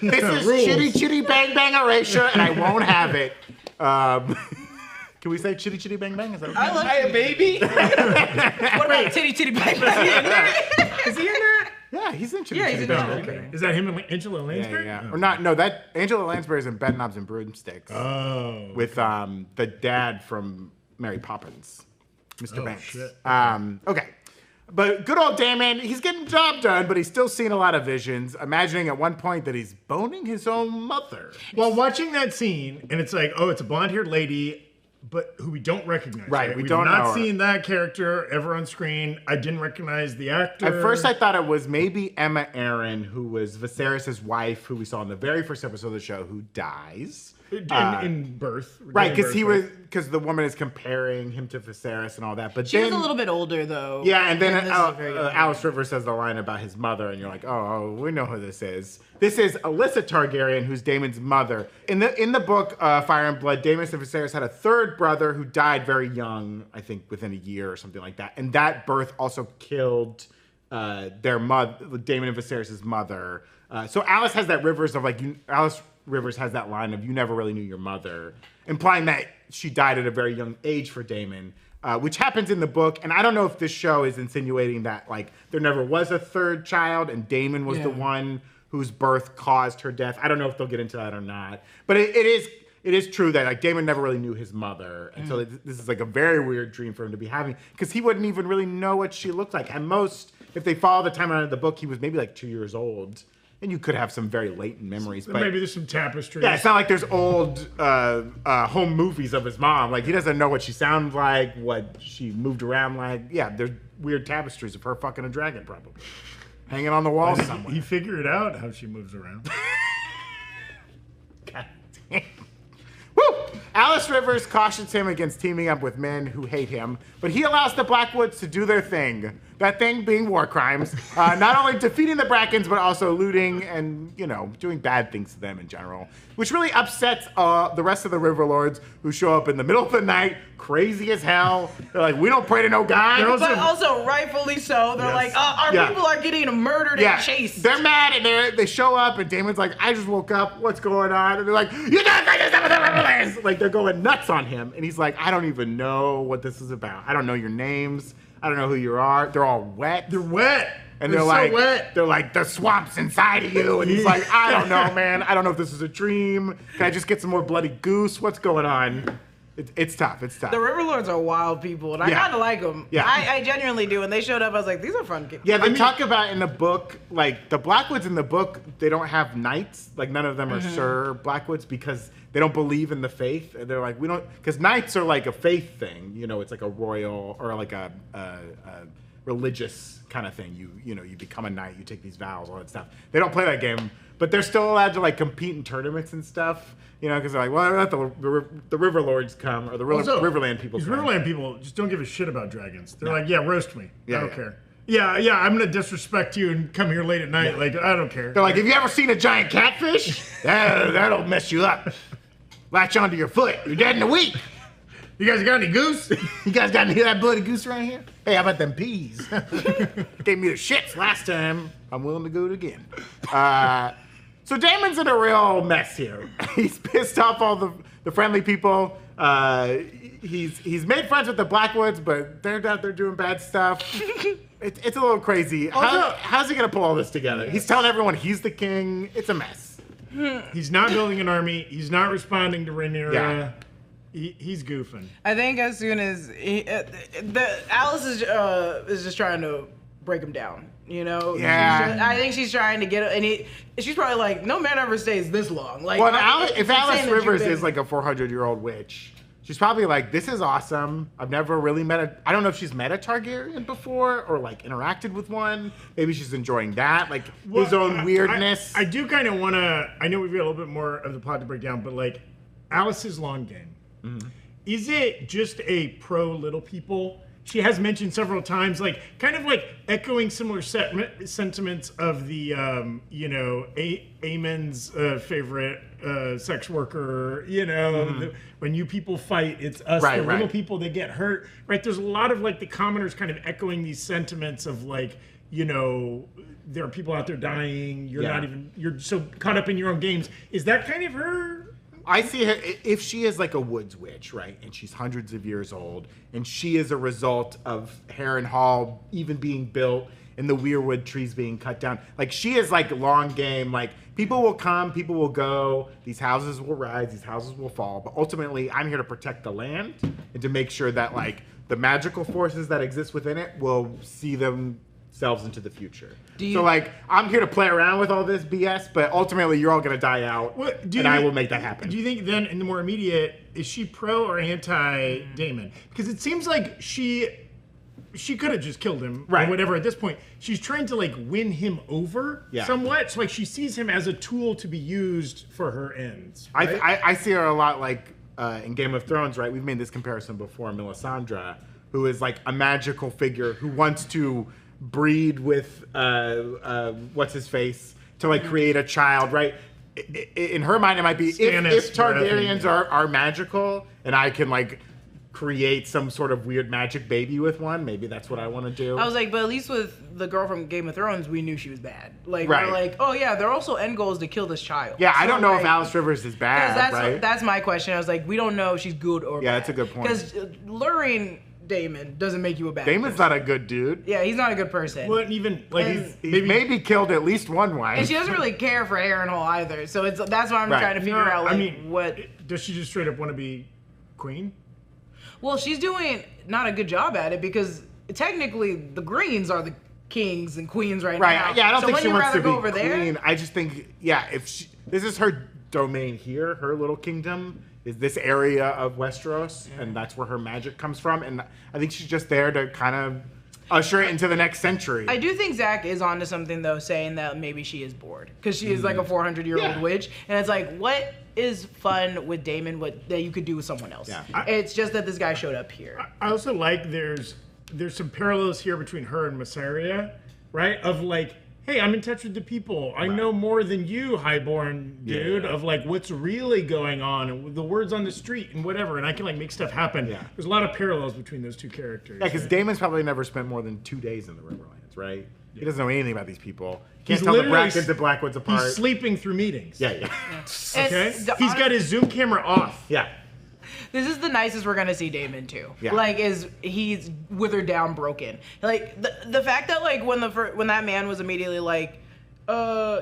[SPEAKER 2] This is
[SPEAKER 3] rules.
[SPEAKER 2] chitty chitty bang bang erasure, and I won't have it. Can we say chitty chitty bang bang? Is that okay?
[SPEAKER 4] I love
[SPEAKER 5] Hey, baby.
[SPEAKER 4] What about titty bang bang?
[SPEAKER 3] Is he in that?
[SPEAKER 2] Yeah, he's in chitty
[SPEAKER 4] Yeah,
[SPEAKER 2] chitty
[SPEAKER 4] he's in
[SPEAKER 2] bang
[SPEAKER 4] Chitty
[SPEAKER 2] bang.
[SPEAKER 4] Chitty Bang.
[SPEAKER 3] Is that him and Angela Lansbury?
[SPEAKER 2] Yeah. Or not? No, that Angela Lansbury's in Bedknobs and Broomsticks
[SPEAKER 3] Oh.
[SPEAKER 2] with the dad from Mary Poppins, Mr. Banks.
[SPEAKER 3] Shit.
[SPEAKER 2] Okay. But good old Daemon, he's getting the job done, but he's still seeing a lot of visions, imagining at one point that he's boning his own mother.
[SPEAKER 3] Well, watching that scene, and it's like, oh, it's a blonde-haired lady, but who we don't recognize.
[SPEAKER 2] Right, we
[SPEAKER 3] We've
[SPEAKER 2] don't know
[SPEAKER 3] not
[SPEAKER 2] her.
[SPEAKER 3] seen that character ever on screen. I didn't recognize the actor.
[SPEAKER 2] At first, I thought it was maybe Emma Aaron, who was Viserys' wife, who we saw in the very first episode of the show, who dies.
[SPEAKER 3] in birth.
[SPEAKER 2] Right, because
[SPEAKER 3] Birth,
[SPEAKER 2] because the woman is comparing him to Viserys and all that. But
[SPEAKER 4] She
[SPEAKER 2] then,
[SPEAKER 4] was a little bit older though.
[SPEAKER 2] yeah, and then
[SPEAKER 4] this is a very young
[SPEAKER 2] Alice Rivers says the line about his mother, and you're like, oh, we know who this is. This is Alyssa Targaryen, who's Daemon's mother. In the book Fire and Blood, Daemon and Viserys had a third brother who died very young, I think within a year or something like that. And that birth also killed their mother, Daemon and Viserys' mother. So Alice has that Alice Rivers has that line of "you never really knew your mother," implying that she died at a very young age for Daemon, which happens in the book. And I don't know if this show is insinuating that like there never was a third child and Daemon was the one whose birth caused her death. I don't know if they'll get into that or not. But it is true that like Daemon never really knew his mother, and so this is like a very weird dream for him to be having because he wouldn't even really know what she looked like. At most, if they follow the timeline of the book, he was maybe like 2 years old. And you could have some very latent memories. But
[SPEAKER 3] maybe there's some tapestries.
[SPEAKER 2] yeah, it's not like there's old home movies of his mom. Like, he doesn't know what she sounded like, what she moved around like. Yeah, there's weird tapestries of her fucking a dragon, probably. Hanging on the wall somewhere.
[SPEAKER 3] He figured out how she moves around.
[SPEAKER 2] God damn. Woo! Alice Rivers cautions him against teaming up with men who hate him, but he allows the Blackwoods to do their thing. That thing being war crimes. Not only defeating the Brackens, but also looting and, doing bad things to them in general. Which really upsets the rest of the Riverlords who show up in the middle of the night, crazy as hell. They're like, we don't pray to no God.
[SPEAKER 4] But also, rightfully so, they're like, our people are getting murdered and chased.
[SPEAKER 2] They're mad and they show up and Daemon's like, I just woke up, what's going on? And they're like, you don't think this with the Riverlands! Like, they're going nuts on him. And he's like, I don't even know what this is about. I don't know your names. I don't know who you are. They're all wet.
[SPEAKER 3] They're wet.
[SPEAKER 2] And
[SPEAKER 3] they're
[SPEAKER 2] so
[SPEAKER 3] like, wet.
[SPEAKER 2] They're like, the swamp's inside of you. And he's like, I don't know, man. I don't know if this is a dream. Can I just get some more bloody goose? What's going on? It's tough. It's tough.
[SPEAKER 4] The Riverlords are wild people, and I kind of like them.
[SPEAKER 2] Yeah.
[SPEAKER 4] I genuinely do. When they showed up, I was like, these are fun kids.
[SPEAKER 2] Yeah, they talk about in the book, like the Blackwoods in the book, they don't have knights. Like none of them are Sir Blackwoods because they don't believe in the faith. And they're like, we don't, because knights are like a faith thing. It's like a royal or like a religious kind of thing. You become a knight, you take these vows, all that stuff. They don't play that game, but they're still allowed to like compete in tournaments and stuff. Because they're like, well, let the Riverlords come or the Riverland people
[SPEAKER 3] These
[SPEAKER 2] come.
[SPEAKER 3] Riverland people just don't give a shit about dragons. They're like, yeah, roast me. I don't
[SPEAKER 2] yeah.
[SPEAKER 3] care. Yeah, I'm gonna disrespect you and come here late at night. Like, I don't care.
[SPEAKER 2] They're like, have you ever seen a giant catfish? That'll mess you up. Latch onto your foot. You're dead in a week.
[SPEAKER 3] You guys got any goose?
[SPEAKER 2] You guys got any of that bloody goose around here? Hey, how about them peas? Gave me the shits last time. I'm willing to go it again. So Daemon's in a real mess here. He's pissed off all the friendly people. He's made friends with the Blackwoods, but they're out there doing bad stuff. It's a little crazy. How's he gonna pull all this together? He's telling everyone he's the king. It's a mess.
[SPEAKER 3] He's not building an army. He's not responding to Rhaenyra.
[SPEAKER 2] Yeah.
[SPEAKER 3] He's goofing.
[SPEAKER 4] I think as soon as Alice is just trying to break him down.
[SPEAKER 2] Yeah.
[SPEAKER 4] I think she's trying to get and she's probably like, no man ever stays this long. Like,
[SPEAKER 2] Well, if
[SPEAKER 4] it's insane
[SPEAKER 2] Alice
[SPEAKER 4] that
[SPEAKER 2] Rivers
[SPEAKER 4] you've been-
[SPEAKER 2] is like a 400-year-old witch, She's probably like, this is awesome. I've never really I don't know if she's met a Targaryen before or like interacted with one. Maybe she's enjoying that, like his own weirdness.
[SPEAKER 3] I do kind of want to, I know we've got a little bit more of the plot to break down, but like Alys's long game. Mm-hmm. Is it just a pro little people? She has mentioned several times, like kind of like echoing similar sentiments of the, Aemond's favorite sex worker. When you people fight, it's us, little people that get hurt. Right? There's a lot of like the commoners kind of echoing these sentiments of like, there are people out there dying. You're so caught up in your own games. Is that kind of her?
[SPEAKER 2] I see her, if she is like a woods witch, right, and she's hundreds of years old, and she is a result of Harrenhal even being built and the weirwood trees being cut down. Like, she is like long game, like, people will come, people will go, these houses will rise, these houses will fall, but ultimately, I'm here to protect the land and to make sure that, like, the magical forces that exist within it will see themselves into the future. So, like, I'm here to play around with all this BS, but ultimately you're all going to die out, I will make that happen.
[SPEAKER 3] Do you think then, in the more immediate, is she pro or anti-Daemon? Because it seems like she could have just killed him or whatever at this point. She's trying to, like, win him over somewhat. So, like, she sees him as a tool to be used for her ends. Right?
[SPEAKER 2] I see her a lot like in Game of Thrones, right? We've made this comparison before, Melisandre, who is, like, a magical figure who wants to breed with what's his face to like create a child, right? In her mind, it might be if Targaryens are magical and I can like create some sort of weird magic baby with one, maybe that's what I want to do.
[SPEAKER 4] I was like, but at least with the girl from Game of Thrones, we knew she was bad. Like, we're like, oh yeah, their also end goal is to kill this child.
[SPEAKER 2] Yeah, so I don't know if Alys Rivers is bad, right?
[SPEAKER 4] That's my question. I was like, we don't know if she's good or bad.
[SPEAKER 2] Yeah, that's a good point.
[SPEAKER 4] Because luring Daemon doesn't make you a bad
[SPEAKER 2] Daemon's
[SPEAKER 4] person.
[SPEAKER 2] not a good dude.
[SPEAKER 4] Yeah, he's not a good person.
[SPEAKER 3] Well, even like
[SPEAKER 2] he's maybe killed at least one wife.
[SPEAKER 4] And she doesn't really care for Harrenhal either. So that's why I'm trying to figure out like what.
[SPEAKER 3] Does she just straight up want to be queen?
[SPEAKER 4] Well, she's doing not a good job at it because technically the Greens are the kings and queens right now.
[SPEAKER 2] Right. Yeah, I don't think she wants to be
[SPEAKER 4] over
[SPEAKER 2] queen.
[SPEAKER 4] There?
[SPEAKER 2] I just think if this is her domain here, her little kingdom. Is this area of Westeros, and that's where her magic comes from. And I think she's just there to kind of usher it into the next century.
[SPEAKER 4] I do think Zach is onto something, though, saying that maybe she is bored. Because she is like a 400-year-old witch. And it's like, what is fun with Daemon that you could do with someone else? Yeah. It's just that this guy showed up here.
[SPEAKER 3] I also like there's some parallels here between her and Mysaria, right? Of like, hey, I'm in touch with the people. I know more than you, highborn dude, of like what's really going on and the words on the street and whatever. And I can like make stuff happen. Yeah. There's a lot of parallels between those two characters.
[SPEAKER 2] Yeah, because Daemon's probably never spent more than 2 days in the Riverlands, right? Yeah. He doesn't know anything about these people. He can't tell the Brackens and Blackwoods apart.
[SPEAKER 3] He's sleeping through meetings.
[SPEAKER 2] Yeah.
[SPEAKER 3] Okay? He's got his Zoom camera off.
[SPEAKER 2] Yeah.
[SPEAKER 4] This is the nicest we're gonna see Daemon too.
[SPEAKER 2] Yeah.
[SPEAKER 4] Like, he's withered down, broken. Like the fact that like when that man was immediately like,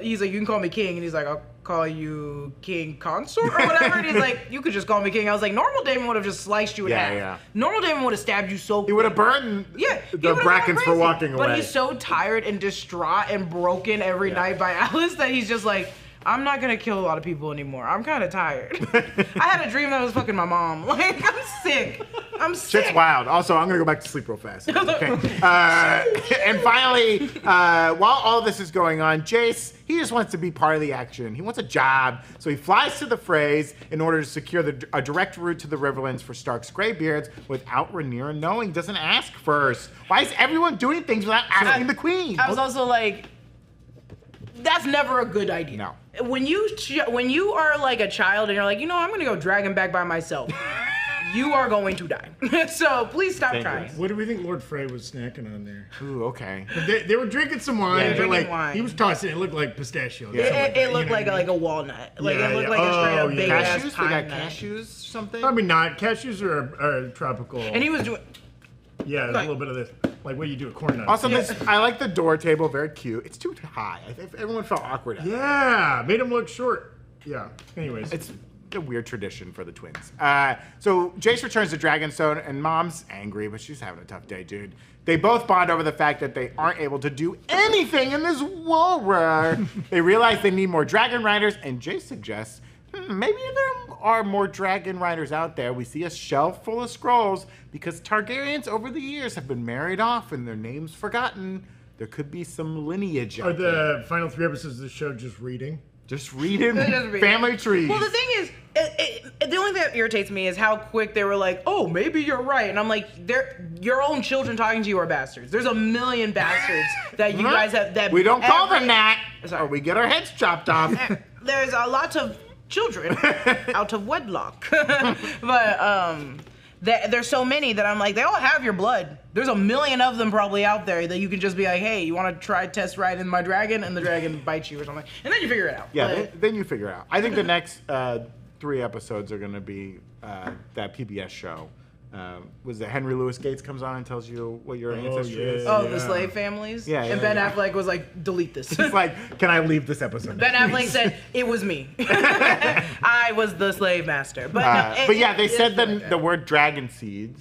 [SPEAKER 4] he's like, you can call me king, and he's like, I'll call you king consort or whatever, and he's like, you could just call me king. I was like, normal Daemon would have just sliced you in half. Yeah. Normal Daemon would have stabbed you so quick.
[SPEAKER 2] He would have burned the Brackens for walking away.
[SPEAKER 4] But he's so tired and distraught and broken every night by Alys that he's just like, I'm not gonna kill a lot of people anymore. I'm kind of tired. I had a dream that I was fucking my mom. Like, I'm sick.
[SPEAKER 2] Shit's wild. Also, I'm gonna go back to sleep real fast. Okay. And finally, while all this is going on, Jace, he just wants to be part of the action. He wants a job, so he flies to the Frays in order to secure a direct route to the Riverlands for Stark's Greybeards without Rhaenyra knowing. He doesn't ask first. Why is everyone doing things without asking the queen?
[SPEAKER 4] I was also like, that's never a good idea.
[SPEAKER 2] No.
[SPEAKER 4] When you are like a child and you're like, I'm gonna go drag him back by myself, you are going to die. So please stop trying.
[SPEAKER 3] What do we think Lord Frey was snacking on there?
[SPEAKER 2] Ooh, okay.
[SPEAKER 3] They were drinking some wine.
[SPEAKER 4] Drinking wine.
[SPEAKER 3] He was tossing. It looked like pistachio.
[SPEAKER 2] Yeah.
[SPEAKER 4] It looked like a walnut. Like it looked like a straight up big ass
[SPEAKER 2] cashews.
[SPEAKER 4] pine
[SPEAKER 2] They got cashews, something.
[SPEAKER 3] Probably not. Cashews are tropical.
[SPEAKER 4] And he was doing.
[SPEAKER 3] Yeah, there's a little bit of this, like what you do with corn nuts.
[SPEAKER 2] Also, I like the door table, very cute. It's too high. I think everyone felt awkward at it.
[SPEAKER 3] Yeah, made him look short. Yeah. Anyways,
[SPEAKER 2] it's a weird tradition for the twins. So Jace returns to Dragonstone, and Mom's angry, but she's having a tough day, dude. They both bond over the fact that they aren't able to do anything in this war. They realize they need more dragon riders, and Jace suggests, maybe there are more dragon riders out there. We see a shelf full of scrolls because Targaryens over the years have been married off and their names forgotten. There could be some lineage
[SPEAKER 3] Are
[SPEAKER 2] out there.
[SPEAKER 3] the final 3 episodes of the show just reading?
[SPEAKER 2] Just reading
[SPEAKER 4] Just reading.
[SPEAKER 2] family trees.
[SPEAKER 4] Well, the thing is, the only thing that irritates me is how quick they were like, "Oh, maybe you're right," and I'm like, "They're your own children talking to you are bastards. There's a million bastards that you guys have." That
[SPEAKER 2] we don't call them that,
[SPEAKER 4] Sorry.
[SPEAKER 2] or we get our heads chopped off.
[SPEAKER 4] There's a lot of children out of wedlock, but there's so many that I'm like, they all have your blood. There's a million of them probably out there that you can just be like, hey, you want to try test riding my dragon, and the dragon bites you or something, and then you figure it out.
[SPEAKER 2] Yeah,
[SPEAKER 4] But-
[SPEAKER 2] then you figure it out. I think the next 3 episodes are going to be that PBS show. Was it Henry Louis Gates comes on and tells you what your ancestry is?
[SPEAKER 4] Oh,
[SPEAKER 3] Yeah.
[SPEAKER 4] the slave families?
[SPEAKER 2] Yeah,
[SPEAKER 4] And
[SPEAKER 2] yeah,
[SPEAKER 4] Ben
[SPEAKER 2] yeah.
[SPEAKER 4] Affleck was like, delete this.
[SPEAKER 2] It's like, can I leave this episode?
[SPEAKER 4] Ben Affleck said, it was me. I was the slave master. But, no,
[SPEAKER 2] but yeah, they
[SPEAKER 4] it's
[SPEAKER 2] said
[SPEAKER 4] like
[SPEAKER 2] the word dragon seeds,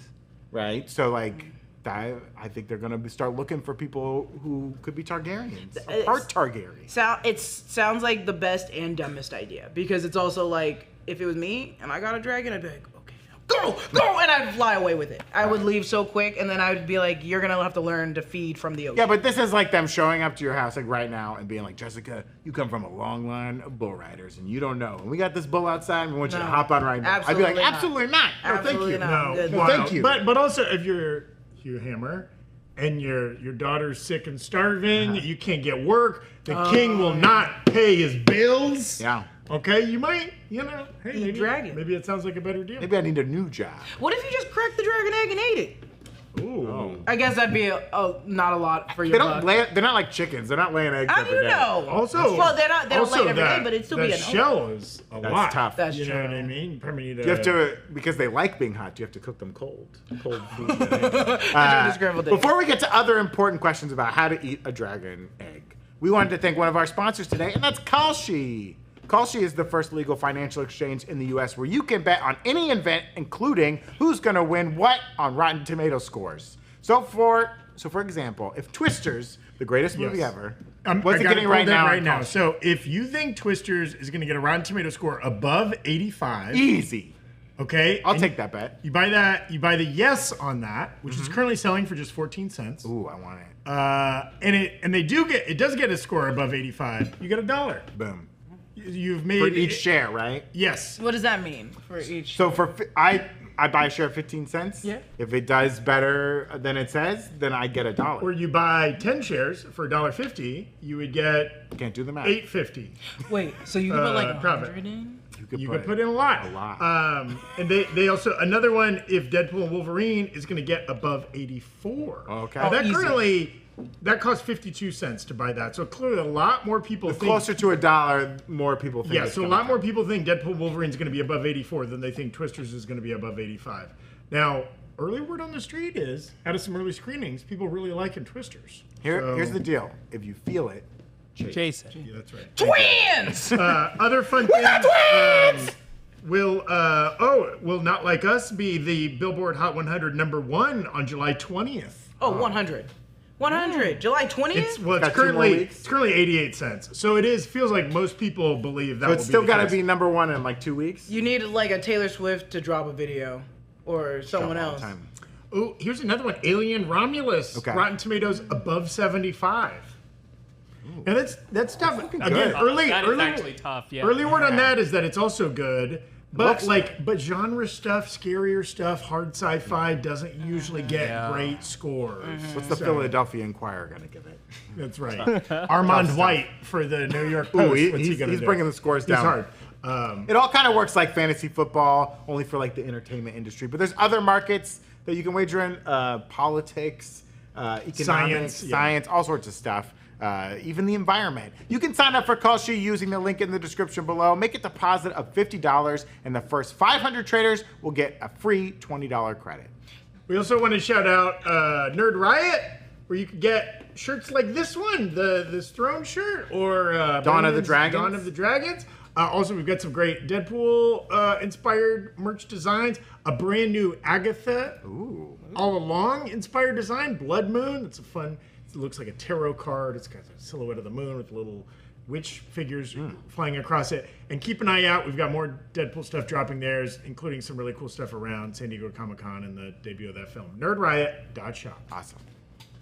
[SPEAKER 2] right? So like, I think they're gonna start looking for people who could be Targaryens, or part Targaryen.
[SPEAKER 4] It sounds like the best and dumbest idea, because it's also like, if it was me and I got a dragon, I'd be like, okay, go, and I'd fly away with it. I would leave so quick, and then I would be like, you're gonna have to learn to feed from the ocean.
[SPEAKER 2] Yeah, but this is like them showing up to your house like right now and being like, Jessica, you come from a long line of bull riders and you don't know. And we got this bull outside and we want you to
[SPEAKER 4] No,
[SPEAKER 2] hop on right now. I'd be like, absolutely not. No,
[SPEAKER 4] Absolutely
[SPEAKER 2] thank you.
[SPEAKER 4] not.
[SPEAKER 3] No,
[SPEAKER 4] Good.
[SPEAKER 2] No,
[SPEAKER 3] wow.
[SPEAKER 2] thank you.
[SPEAKER 3] But also, if you're Hugh Hammer and your daughter's sick and starving, you can't get work, the king will not pay his bills.
[SPEAKER 2] Yeah.
[SPEAKER 3] Okay, you might, hey,
[SPEAKER 4] dragon.
[SPEAKER 3] maybe it sounds like a better deal.
[SPEAKER 2] Maybe I need a new job.
[SPEAKER 4] What if you just cracked the dragon egg and ate it?
[SPEAKER 3] Ooh.
[SPEAKER 4] I guess that'd be not a lot for
[SPEAKER 2] They
[SPEAKER 4] your
[SPEAKER 2] don't
[SPEAKER 4] buck.
[SPEAKER 2] lay. They're not like chickens. They're not laying eggs
[SPEAKER 4] How do
[SPEAKER 2] every
[SPEAKER 4] you
[SPEAKER 2] day.
[SPEAKER 4] know?
[SPEAKER 3] Also,
[SPEAKER 4] well, they don't
[SPEAKER 3] also
[SPEAKER 4] lay it every
[SPEAKER 3] that,
[SPEAKER 4] day, but it'd still
[SPEAKER 3] that
[SPEAKER 4] be an
[SPEAKER 3] shell is a
[SPEAKER 2] That's
[SPEAKER 3] lot.
[SPEAKER 2] tough.
[SPEAKER 4] That's
[SPEAKER 3] You know
[SPEAKER 4] true.
[SPEAKER 3] what I mean? You probably need
[SPEAKER 2] You have to, because they like being hot, you have to cook them cold. Cold food. Right?
[SPEAKER 4] scrambled egg.
[SPEAKER 2] Before we get to other important questions about how to eat a dragon egg, we wanted to thank one of our sponsors today, and that's Kalshi. Kalshi is the first legal financial exchange in the U.S. where you can bet on any event, including who's going to win what on Rotten Tomato scores. So for example, if Twisters, the greatest movie
[SPEAKER 3] Yes.
[SPEAKER 2] ever,
[SPEAKER 3] I
[SPEAKER 2] what's it
[SPEAKER 3] got
[SPEAKER 2] getting
[SPEAKER 3] pulled
[SPEAKER 2] right
[SPEAKER 3] in
[SPEAKER 2] now?
[SPEAKER 3] Right
[SPEAKER 2] on
[SPEAKER 3] now.
[SPEAKER 2] Kalshi?
[SPEAKER 3] So if you think Twisters is going to get a Rotten Tomato score above 85,
[SPEAKER 2] Easy.
[SPEAKER 3] okay,
[SPEAKER 2] I'll
[SPEAKER 3] and
[SPEAKER 2] take that bet.
[SPEAKER 3] You buy that. You buy the yes on that, which is currently selling for just 14 cents.
[SPEAKER 2] Ooh, I want it.
[SPEAKER 3] And it does get a score above 85. You get $1.
[SPEAKER 2] Boom.
[SPEAKER 3] You've made
[SPEAKER 2] For each share, right?
[SPEAKER 3] Yes.
[SPEAKER 4] What does that mean for each?
[SPEAKER 2] So I buy a share of 15 cents.
[SPEAKER 4] Yeah.
[SPEAKER 2] If it does better than it says, then I get $1.
[SPEAKER 3] Or you buy 10 shares for $1.50, you would get
[SPEAKER 2] Can't do the math.
[SPEAKER 3] $8.50.
[SPEAKER 4] Wait, so you can put like
[SPEAKER 3] profit.
[SPEAKER 4] 100 in?
[SPEAKER 3] You could put in a lot.
[SPEAKER 2] A lot.
[SPEAKER 3] And they also, another one, if Deadpool and Wolverine is going to get above 84.
[SPEAKER 2] Okay.
[SPEAKER 3] Now, that
[SPEAKER 4] easy.
[SPEAKER 3] currently, that costs 52 cents to buy that. So clearly a lot more people think.
[SPEAKER 2] Closer to $1, more people think.
[SPEAKER 3] Yeah,
[SPEAKER 2] it's
[SPEAKER 3] so a
[SPEAKER 2] gonna
[SPEAKER 3] lot more
[SPEAKER 2] come.
[SPEAKER 3] people think Deadpool Wolverine's going to be above 84 than they think Twisters is going to be above 85. Now, early word on the street is, out of some early screenings, people really liking Twisters.
[SPEAKER 2] Here's the deal. If you feel it, chase.
[SPEAKER 5] Jason.
[SPEAKER 3] Yeah, that's right.
[SPEAKER 4] Twins!
[SPEAKER 3] Other fun things. Will Not Like Us be the Billboard Hot 100 #1 on July 20th?
[SPEAKER 4] Oh, 100. 100. July 20th?
[SPEAKER 3] It's
[SPEAKER 2] Got 2 more
[SPEAKER 3] currently
[SPEAKER 2] weeks.
[SPEAKER 3] it's currently 88 cents. So it feels like most people believe that.
[SPEAKER 2] So it's
[SPEAKER 3] will
[SPEAKER 2] still
[SPEAKER 3] be
[SPEAKER 2] got to
[SPEAKER 3] the
[SPEAKER 2] be
[SPEAKER 3] case.
[SPEAKER 2] #1 in like 2 weeks.
[SPEAKER 4] You need like a Taylor Swift to drop a video. Or someone
[SPEAKER 2] All the
[SPEAKER 4] else.
[SPEAKER 2] time.
[SPEAKER 3] Oh, here's another one. Alien Romulus.
[SPEAKER 2] Okay.
[SPEAKER 3] Rotten Tomatoes above 75. And that's tough. Again,
[SPEAKER 2] good.
[SPEAKER 3] early
[SPEAKER 5] actually tough. Yeah.
[SPEAKER 3] early word on that is that it's also good. But
[SPEAKER 2] Looks
[SPEAKER 3] but genre stuff, scarier stuff, hard sci-fi doesn't usually get great scores.
[SPEAKER 2] What's the Philadelphia Inquirer going to give it?
[SPEAKER 3] That's right. Armand White for the New York Post.
[SPEAKER 2] Ooh,
[SPEAKER 3] What's he gonna
[SPEAKER 2] he's
[SPEAKER 3] do?
[SPEAKER 2] bringing the scores
[SPEAKER 3] He's
[SPEAKER 2] down.
[SPEAKER 3] hard.
[SPEAKER 2] It all kind of works like fantasy football, only for like the entertainment industry. But there's other markets that you can wager in: politics, economics,
[SPEAKER 3] Science,
[SPEAKER 2] science, all sorts of stuff. Even the environment. You can sign up for Kalshi using the link in the description below. Make a deposit of $50, and the first 500 traders will get a free $20 credit.
[SPEAKER 3] We also want to shout out Nerd Riot, where you could get shirts like this one, this throne shirt, or
[SPEAKER 2] Dawn of the
[SPEAKER 3] Batman's
[SPEAKER 2] Dragons.
[SPEAKER 3] Dawn of the Dragons. Also, we've got some great Deadpool inspired merch designs. A brand new Agatha All Along inspired design, Blood Moon. It's a fun. It looks like a tarot card. It's got a silhouette of the moon with a little witch figures flying across it. And keep an eye out. We've got more Deadpool stuff dropping there, including some really cool stuff around San Diego Comic-Con and the debut of that film. NerdRiot.shop.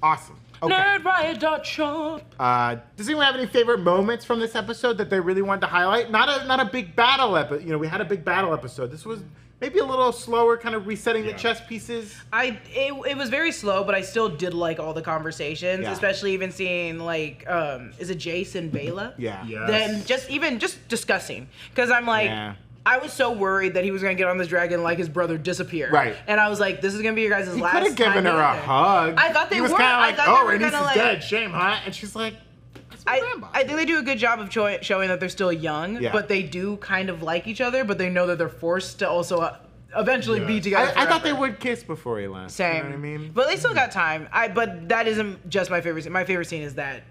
[SPEAKER 2] Awesome. Okay.
[SPEAKER 4] Nerdriot.shop.
[SPEAKER 2] Does anyone have any favorite moments from this episode that they really wanted to highlight? Not a big battle episode. You know, we had a big battle episode. This was maybe a little slower, kind of resetting the chess pieces.
[SPEAKER 4] It was very slow, but I still did like all the conversations, especially even seeing like is it Jace and Bela?
[SPEAKER 2] Yeah.
[SPEAKER 3] Yes.
[SPEAKER 4] Then just discussing, because I'm like.
[SPEAKER 2] Yeah.
[SPEAKER 4] I was so worried that he was gonna get on this dragon like his brother disappeared.
[SPEAKER 2] Right.
[SPEAKER 4] And I was like, this is gonna be your guys' last time.
[SPEAKER 2] He could have given her a hug.
[SPEAKER 4] I thought they
[SPEAKER 2] he was
[SPEAKER 4] were.
[SPEAKER 2] kind of like,
[SPEAKER 4] I thought they were
[SPEAKER 2] Rhaenys
[SPEAKER 4] gonna,
[SPEAKER 2] is
[SPEAKER 4] like,
[SPEAKER 2] dead. Shame, huh? And she's like, that's my grandma.
[SPEAKER 4] I think they do a good job of showing that they're still young, but they do kind of like each other, but they know that they're forced to also eventually be together.
[SPEAKER 2] I thought they would kiss before he left.
[SPEAKER 4] Same.
[SPEAKER 2] You know what I mean?
[SPEAKER 4] But they still got time. But that isn't just my favorite scene. My favorite scene is the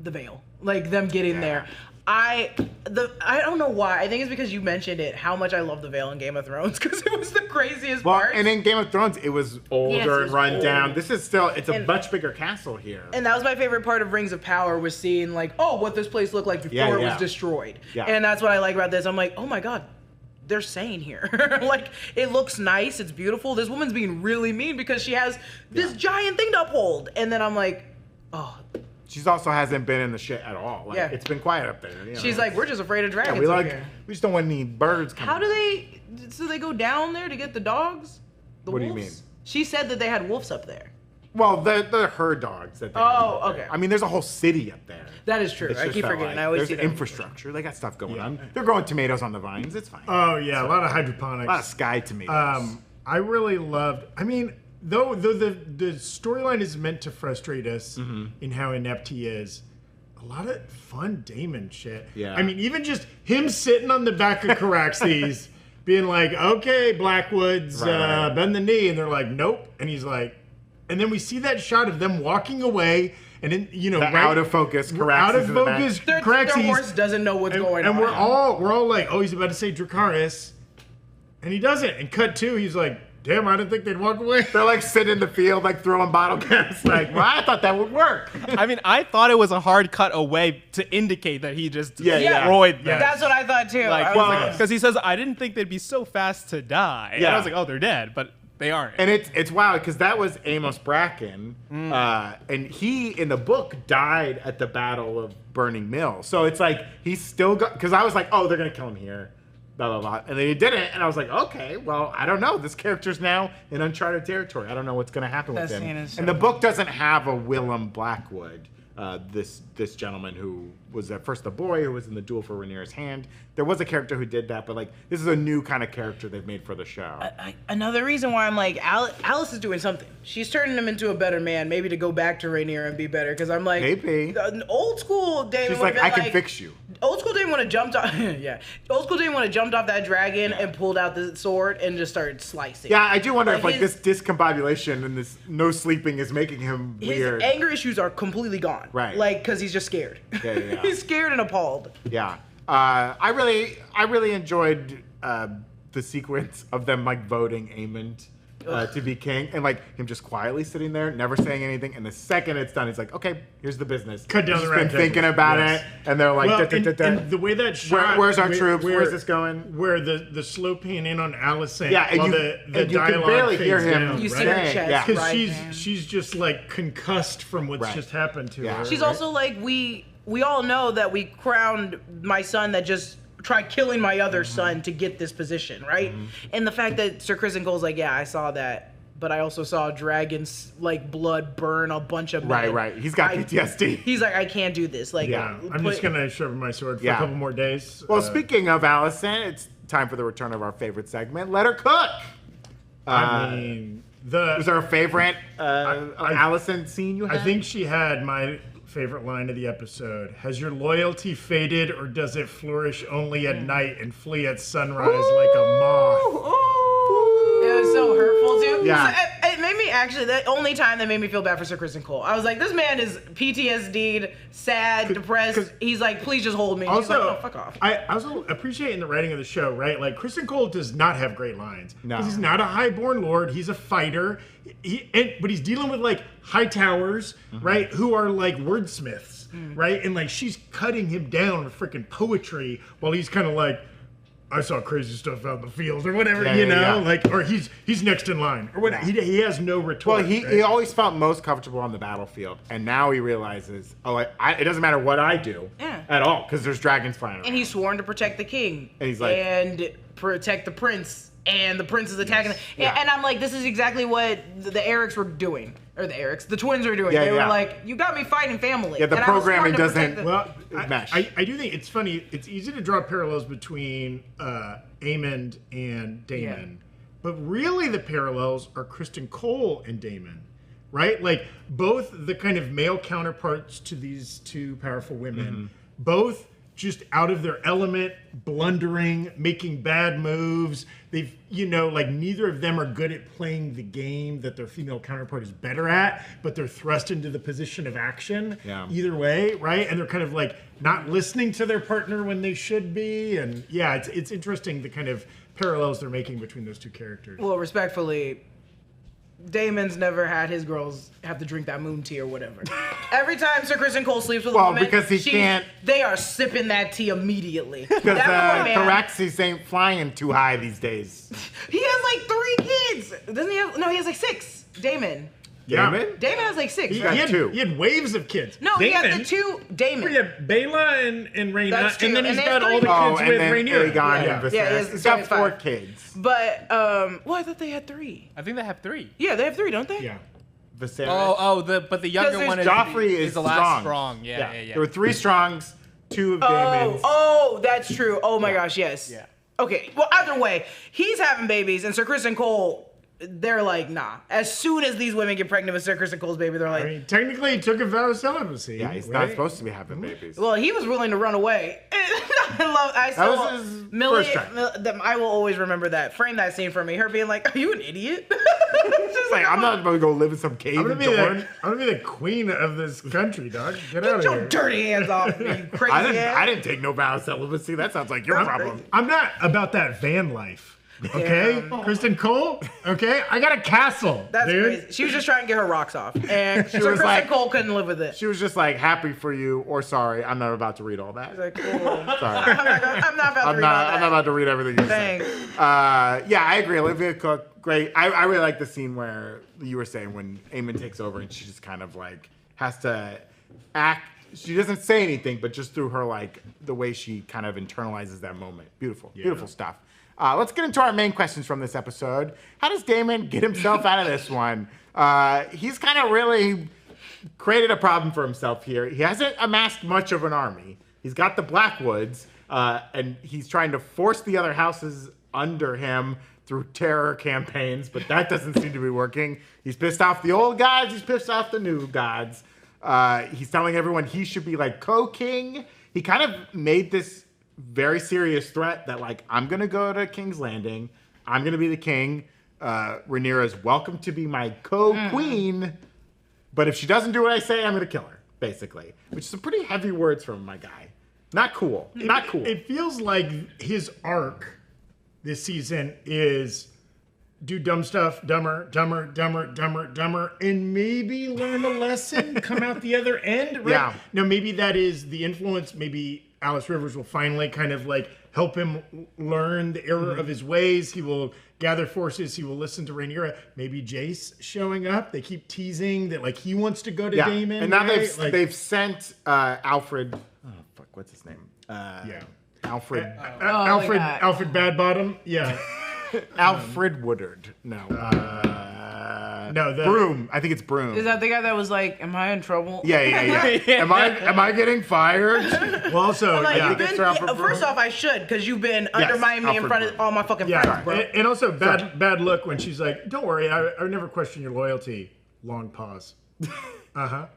[SPEAKER 4] veil. Like them getting there. I don't know why. I think it's because you mentioned it, how much I love the veil in Game of Thrones, because it was the craziest part.
[SPEAKER 2] And in Game of Thrones, it was older and run down.
[SPEAKER 4] old.
[SPEAKER 2] This is still, it's a much bigger castle here.
[SPEAKER 4] And that was my favorite part of Rings of Power, was seeing like, what this place looked like before it was destroyed.
[SPEAKER 2] Yeah.
[SPEAKER 4] And that's what I like about this. I'm like, oh my God, they're sane here. Like, it looks nice, it's beautiful. This woman's being really mean because she has this giant thing to uphold. And then I'm like, oh.
[SPEAKER 2] She's also hasn't been in the shit at all. Like, it's been quiet up there. You know?
[SPEAKER 4] She's like, we're just afraid of dragons.
[SPEAKER 2] We just don't want any birds coming.
[SPEAKER 4] How do they go down there to get the dogs? The
[SPEAKER 2] What
[SPEAKER 4] wolves?
[SPEAKER 2] do you mean?
[SPEAKER 4] She said that they had wolves up there.
[SPEAKER 2] Well, they're her dogs. That they have up there.
[SPEAKER 4] Okay.
[SPEAKER 2] I mean, there's a whole city up there.
[SPEAKER 4] That is true.
[SPEAKER 2] It's
[SPEAKER 4] I
[SPEAKER 2] just
[SPEAKER 4] keep
[SPEAKER 2] that,
[SPEAKER 4] forgetting.
[SPEAKER 2] like,
[SPEAKER 4] I always
[SPEAKER 2] there's
[SPEAKER 4] see that.
[SPEAKER 2] infrastructure. They got stuff going on. They're growing tomatoes on the vines. It's fine.
[SPEAKER 3] Oh, yeah. A lot of hydroponics.
[SPEAKER 2] A lot of sky tomatoes.
[SPEAKER 3] I really loved, though the storyline is meant to frustrate us in how inept he is, a lot of fun Daemon shit.
[SPEAKER 2] Yeah.
[SPEAKER 3] I mean, even just him sitting on the back of Caraxes being like, okay, Blackwoods, bend the knee. And they're like, nope. And he's like, and then we see that shot of them walking away. And then,
[SPEAKER 2] out of focus, Caraxes.
[SPEAKER 3] Out of focus,
[SPEAKER 4] Their
[SPEAKER 3] Caraxes.
[SPEAKER 4] horse doesn't know what's going on.
[SPEAKER 3] And we're all like, oh, he's about to say Dracarys. And he doesn't. And cut two, he's like, damn, I didn't think they'd walk away.
[SPEAKER 2] They're like sitting in the field, like throwing bottle caps. Like, well, I thought that would work.
[SPEAKER 5] I mean, I thought it was a hard cut away to indicate that he just destroyed them.
[SPEAKER 4] That's what I thought too.
[SPEAKER 5] Because he says, I didn't think they'd be so fast to die. And I was like, oh, they're dead, but they aren't.
[SPEAKER 2] And it's wild because that was Amos Bracken, and he in the book died at the Battle of Burning Mill. So it's like he's still got. Because I was like, oh, they're gonna kill him here. Blah, blah, blah. And then he didn't, and I was like, okay, well, I don't know. This character's now in uncharted territory. I don't know what's going to happen with him. And the book doesn't have a Willem Blackwood, this gentleman who was at first the boy who was in the duel for Rhaenyra's hand. There was a character who did that, but like this is a new kind of character they've made for the show.
[SPEAKER 4] Another reason why I'm like, Alys is doing something. She's turning him into a better man, maybe to go back to Rhaenyra and be better. Because I'm like,
[SPEAKER 2] maybe.
[SPEAKER 4] Old school Daemon.
[SPEAKER 2] She's like, I can fix you.
[SPEAKER 4] Old school Daemon would have jumped off. Old school Daemon would have jumped off that dragon and pulled out the sword and just started slicing.
[SPEAKER 2] Yeah, I do wonder if like this discombobulation and this no sleeping is making him weird.
[SPEAKER 4] His anger issues are completely gone.
[SPEAKER 2] Right.
[SPEAKER 4] Like, because he's just scared.
[SPEAKER 2] Yeah.
[SPEAKER 4] He's scared and appalled.
[SPEAKER 2] Yeah. I really enjoyed the sequence of them like voting Aemond to be king, and like him just quietly sitting there, never saying anything. And the second it's done, he's like, "Okay, here's the business."
[SPEAKER 3] Cut down
[SPEAKER 2] He's
[SPEAKER 3] the
[SPEAKER 2] been thinking about it, and they're like,
[SPEAKER 3] and the way that shot,
[SPEAKER 2] where's our troops? Where's this going?
[SPEAKER 3] Where the slow pan in on Alys saying,
[SPEAKER 2] and
[SPEAKER 3] the
[SPEAKER 2] you
[SPEAKER 3] dialogue
[SPEAKER 2] can barely hear
[SPEAKER 3] fades
[SPEAKER 2] him.
[SPEAKER 3] down,
[SPEAKER 4] You see her chest,
[SPEAKER 3] because she's just like concussed from what's just happened to her.
[SPEAKER 4] She's also like, we all know that we crowned my son that just tried killing my other son to get this position, right? And the fact that Sir Criston Cole's like, yeah, I saw that, but I also saw dragons like blood burn a bunch of men.
[SPEAKER 2] Right. He's got PTSD.
[SPEAKER 4] He's like, I can't do this. Like,
[SPEAKER 3] I'm just gonna shove my sword for a couple more days.
[SPEAKER 2] Well, speaking of Allison, it's time for the return of our favorite segment. Let her cook. Was there a favorite Allison scene you had?
[SPEAKER 3] I think she had my favorite line of the episode. Has your loyalty faded, or does it flourish only at night and flee at sunrise like a moth?
[SPEAKER 4] It was so hurtful too.
[SPEAKER 2] Yeah.
[SPEAKER 4] So it made me actually, the only time that made me feel bad for Sir Criston Cole. I was like, this man is PTSD'd, sad, depressed. He's like, please just hold me.
[SPEAKER 3] Also,
[SPEAKER 4] he's like, oh, fuck off.
[SPEAKER 3] I also appreciate in the writing of the show, right? Like, Criston Cole does not have great lines.
[SPEAKER 2] No.
[SPEAKER 3] Because he's not a highborn lord. He's a fighter. But he's dealing with, like, high towers, right? Who are, like, wordsmiths. right? And like she's cutting him down with freaking poetry while he's kind of like, I saw crazy stuff out in the field or whatever, like, or he's next in line or whatever. He has no retort.
[SPEAKER 2] Well, he always felt most comfortable on the battlefield, and now he realizes, it doesn't matter what I do at all because there's dragons flying around.
[SPEAKER 4] And he's sworn to protect the king.
[SPEAKER 2] And he's like,
[SPEAKER 4] and protect the prince. And the prince is attacking them.
[SPEAKER 2] Yeah.
[SPEAKER 4] And I'm like, this is exactly what the Erics were doing. Or the twins were doing.
[SPEAKER 2] Yeah,
[SPEAKER 4] they were like, you got me fighting family.
[SPEAKER 2] Yeah, the
[SPEAKER 4] and
[SPEAKER 2] programming doesn't
[SPEAKER 3] mesh. I do think it's funny. It's easy to draw parallels between Aemond and Daemon. But really the parallels are Criston Cole and Daemon. Right? Like, both the kind of male counterparts to these two powerful women. Both just out of their element, blundering, making bad moves. They've, like neither of them are good at playing the game that their female counterpart is better at, but they're thrust into the position of action either way, right? And they're kind of like not listening to their partner when they should be. And yeah, it's interesting the kind of parallels they're making between those two characters.
[SPEAKER 4] Well, respectfully, Daemon's never had his girls have to drink that moon tea or whatever. Every time Sir Criston Cole sleeps with a woman,
[SPEAKER 2] because he can't.
[SPEAKER 4] They are sipping that tea immediately.
[SPEAKER 2] Because Caraxes ain't flying too high these days.
[SPEAKER 4] He has like 3 kids. Doesn't he have? No, he has like 6. Daemon.
[SPEAKER 2] Daemon?
[SPEAKER 4] Daemon has like 6.
[SPEAKER 3] He
[SPEAKER 4] Right?
[SPEAKER 3] had
[SPEAKER 2] 2.
[SPEAKER 3] He had waves of kids.
[SPEAKER 4] No, he had the 2 Daemon.
[SPEAKER 3] He had Bela and Rhaenyra,
[SPEAKER 4] That's true.
[SPEAKER 3] and then
[SPEAKER 4] And
[SPEAKER 3] he's
[SPEAKER 4] they have
[SPEAKER 3] got all the
[SPEAKER 4] 3.
[SPEAKER 3] kids
[SPEAKER 2] and
[SPEAKER 3] with
[SPEAKER 2] then
[SPEAKER 3] Rhaenyra.
[SPEAKER 2] Aegon and Viserys.
[SPEAKER 4] Yeah,
[SPEAKER 2] He's got 4
[SPEAKER 4] 5.
[SPEAKER 2] kids.
[SPEAKER 4] But I thought they had 3.
[SPEAKER 5] I think they have 3.
[SPEAKER 4] Yeah, they have 3, don't they?
[SPEAKER 3] Yeah.
[SPEAKER 2] Viserys.
[SPEAKER 5] But the younger one is
[SPEAKER 2] Joffrey is
[SPEAKER 5] the last strong. Yeah.
[SPEAKER 2] There were 3 strongs, 2 of Daemon's.
[SPEAKER 4] Oh, that's true. Oh my gosh, yes.
[SPEAKER 5] Yeah.
[SPEAKER 4] Okay, well, either way, he's having babies, and Sir Criston Cole, they're like, nah. As soon as these women get pregnant with Sir Criston Cole's baby, they're like,
[SPEAKER 3] I mean, technically he took a vow of celibacy.
[SPEAKER 2] Yeah, he's
[SPEAKER 3] right?
[SPEAKER 2] not supposed to be having babies.
[SPEAKER 4] well, he was willing to run away.
[SPEAKER 2] That was his first try.
[SPEAKER 4] I will always remember that. Frame that scene for me. Her being like, are you an idiot?
[SPEAKER 2] It's like, I'm not about to go live in some cave
[SPEAKER 3] I'm
[SPEAKER 2] in
[SPEAKER 3] gonna be the queen of this country, dog. Get out
[SPEAKER 4] Get
[SPEAKER 3] of
[SPEAKER 4] your
[SPEAKER 3] here.
[SPEAKER 4] dirty hands off me, you crazy
[SPEAKER 2] I didn't take no vow of celibacy. That sounds like your problem.
[SPEAKER 3] I'm not about that van life. Okay, Criston Cole. Okay, I got a castle.
[SPEAKER 4] That's
[SPEAKER 3] dude.
[SPEAKER 4] crazy. She was just trying to get her rocks off, and Sir
[SPEAKER 2] was
[SPEAKER 4] Criston
[SPEAKER 2] like-
[SPEAKER 4] Cole couldn't live with it.
[SPEAKER 2] She was just like, happy for you, or sorry, I'm not about to read all that.
[SPEAKER 4] She's like, cool.
[SPEAKER 2] Sorry.
[SPEAKER 4] I'm not about to
[SPEAKER 2] I'm
[SPEAKER 4] read
[SPEAKER 2] not
[SPEAKER 4] all that.
[SPEAKER 2] about to read everything you said.
[SPEAKER 4] Thanks.
[SPEAKER 2] Yeah, I agree. Olivia Cook, great. I really like the scene where you were saying when Aemond takes over and she just kind of like has to act. She doesn't say anything, but just through her like the way she kind of internalizes that moment. Beautiful stuff. Let's get into our main questions from this episode. How does Daemon get himself out of this one? He's kind of really created a problem for himself here. He hasn't amassed much of an army. He's got the Blackwoods, and he's trying to force the other houses under him through terror campaigns, but that doesn't seem to be working. He's pissed off the old gods. He's pissed off the new gods. He's telling everyone he should be like co-king. He kind of made this very serious threat that like, I'm going to go to King's Landing. I'm going to be the king. Rhaenyra is welcome to be my co-queen. But if she doesn't do what I say, I'm going to kill her, basically. Which is some pretty heavy words from my guy. Not cool. Not cool.
[SPEAKER 3] It feels like his arc this season is do dumb stuff, dumber, and maybe learn a lesson, come out the other end, right?
[SPEAKER 2] Yeah.
[SPEAKER 3] Now, maybe that is the influence. Maybe Alys Rivers will finally kind of like help him learn the error of his ways. He will gather forces. He will listen to Rhaenyra. Maybe Jace showing up. They keep teasing that like he wants to go to Daemon.
[SPEAKER 2] And now
[SPEAKER 3] right?
[SPEAKER 2] they've sent Alfred. Oh fuck, what's his name? Alfred.
[SPEAKER 3] Alfred Badbottom. Yeah.
[SPEAKER 2] Alfred Woodard. No. Broom. I think it's Broom.
[SPEAKER 4] Is that the guy that was like, am I in trouble?
[SPEAKER 2] Yeah. Am I getting fired?
[SPEAKER 3] Well, also,
[SPEAKER 4] I'm like,
[SPEAKER 3] yeah.
[SPEAKER 4] you've been, first off, I should, because you've been undermining me in
[SPEAKER 2] Alfred
[SPEAKER 4] front of
[SPEAKER 2] Broom.
[SPEAKER 4] all my fucking
[SPEAKER 3] Yeah,
[SPEAKER 4] friends, bro.
[SPEAKER 3] and also bad look when she's like, "Don't worry, I would never question your loyalty." Long pause.
[SPEAKER 2] Yeah,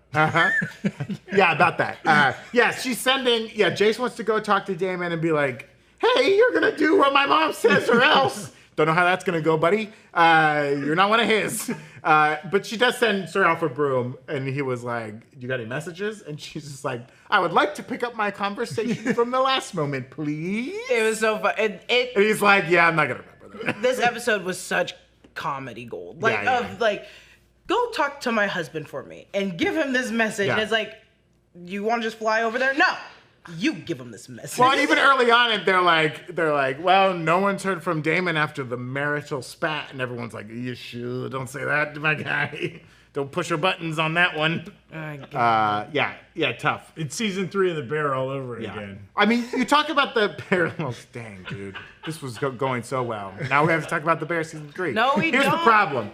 [SPEAKER 2] about that. She's sending. Yeah, Jace wants to go talk to Daemon and be like, "Hey, you're gonna do what my mom says, or else." Don't know how that's gonna go, buddy. You're not one of his. But she does send Sir Alfred Broom, and he was like, "You got any messages?" And she's just like, "I would like to pick up my conversation from the last moment, please."
[SPEAKER 4] It was so fun.
[SPEAKER 2] And he's like, "Yeah, I'm not gonna remember that."
[SPEAKER 4] This episode was such comedy gold. Like,
[SPEAKER 2] Yeah.
[SPEAKER 4] go talk to my husband for me and give him this message.
[SPEAKER 2] Yeah.
[SPEAKER 4] And it's like, You want to just fly over there? No. You give them this message.
[SPEAKER 2] Well, and even early on, they're like, well, no one's heard from Daemon after the marital spat, and everyone's like, you should. Don't say that to my guy. Don't push your buttons on that one. Yeah, tough.
[SPEAKER 3] It's season 3 of The Bear all over again.
[SPEAKER 2] I mean, you talk about the parallels. Dang, dude. This was going so well. Now we have to talk about The Bear season 3.
[SPEAKER 4] No, we
[SPEAKER 2] Here's
[SPEAKER 4] don't.
[SPEAKER 2] the problem.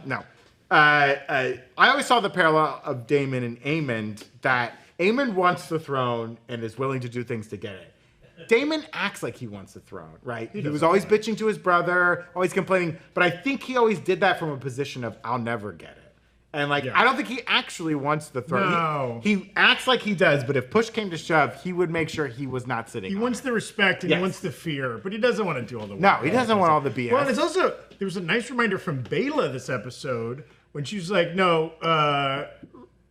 [SPEAKER 2] No. I always saw the parallel of Daemon and Aemond, that Aemond wants the throne and is willing to do things to get it. Daemon acts like he wants the throne, right? He was always bitching to his brother, always complaining, but I think he always did that from a position of, I'll never get it. And I don't think he actually wants the throne.
[SPEAKER 3] No.
[SPEAKER 2] He acts like he does, but if push came to shove, he would make sure he was not sitting
[SPEAKER 3] He
[SPEAKER 2] on
[SPEAKER 3] wants
[SPEAKER 2] it.
[SPEAKER 3] the respect and
[SPEAKER 2] Yes.
[SPEAKER 3] he wants the fear, but he doesn't want to do all the work.
[SPEAKER 2] No, he doesn't want all the BS.
[SPEAKER 3] Well, and it's also, there was a nice reminder from Bela this episode when she was like, no,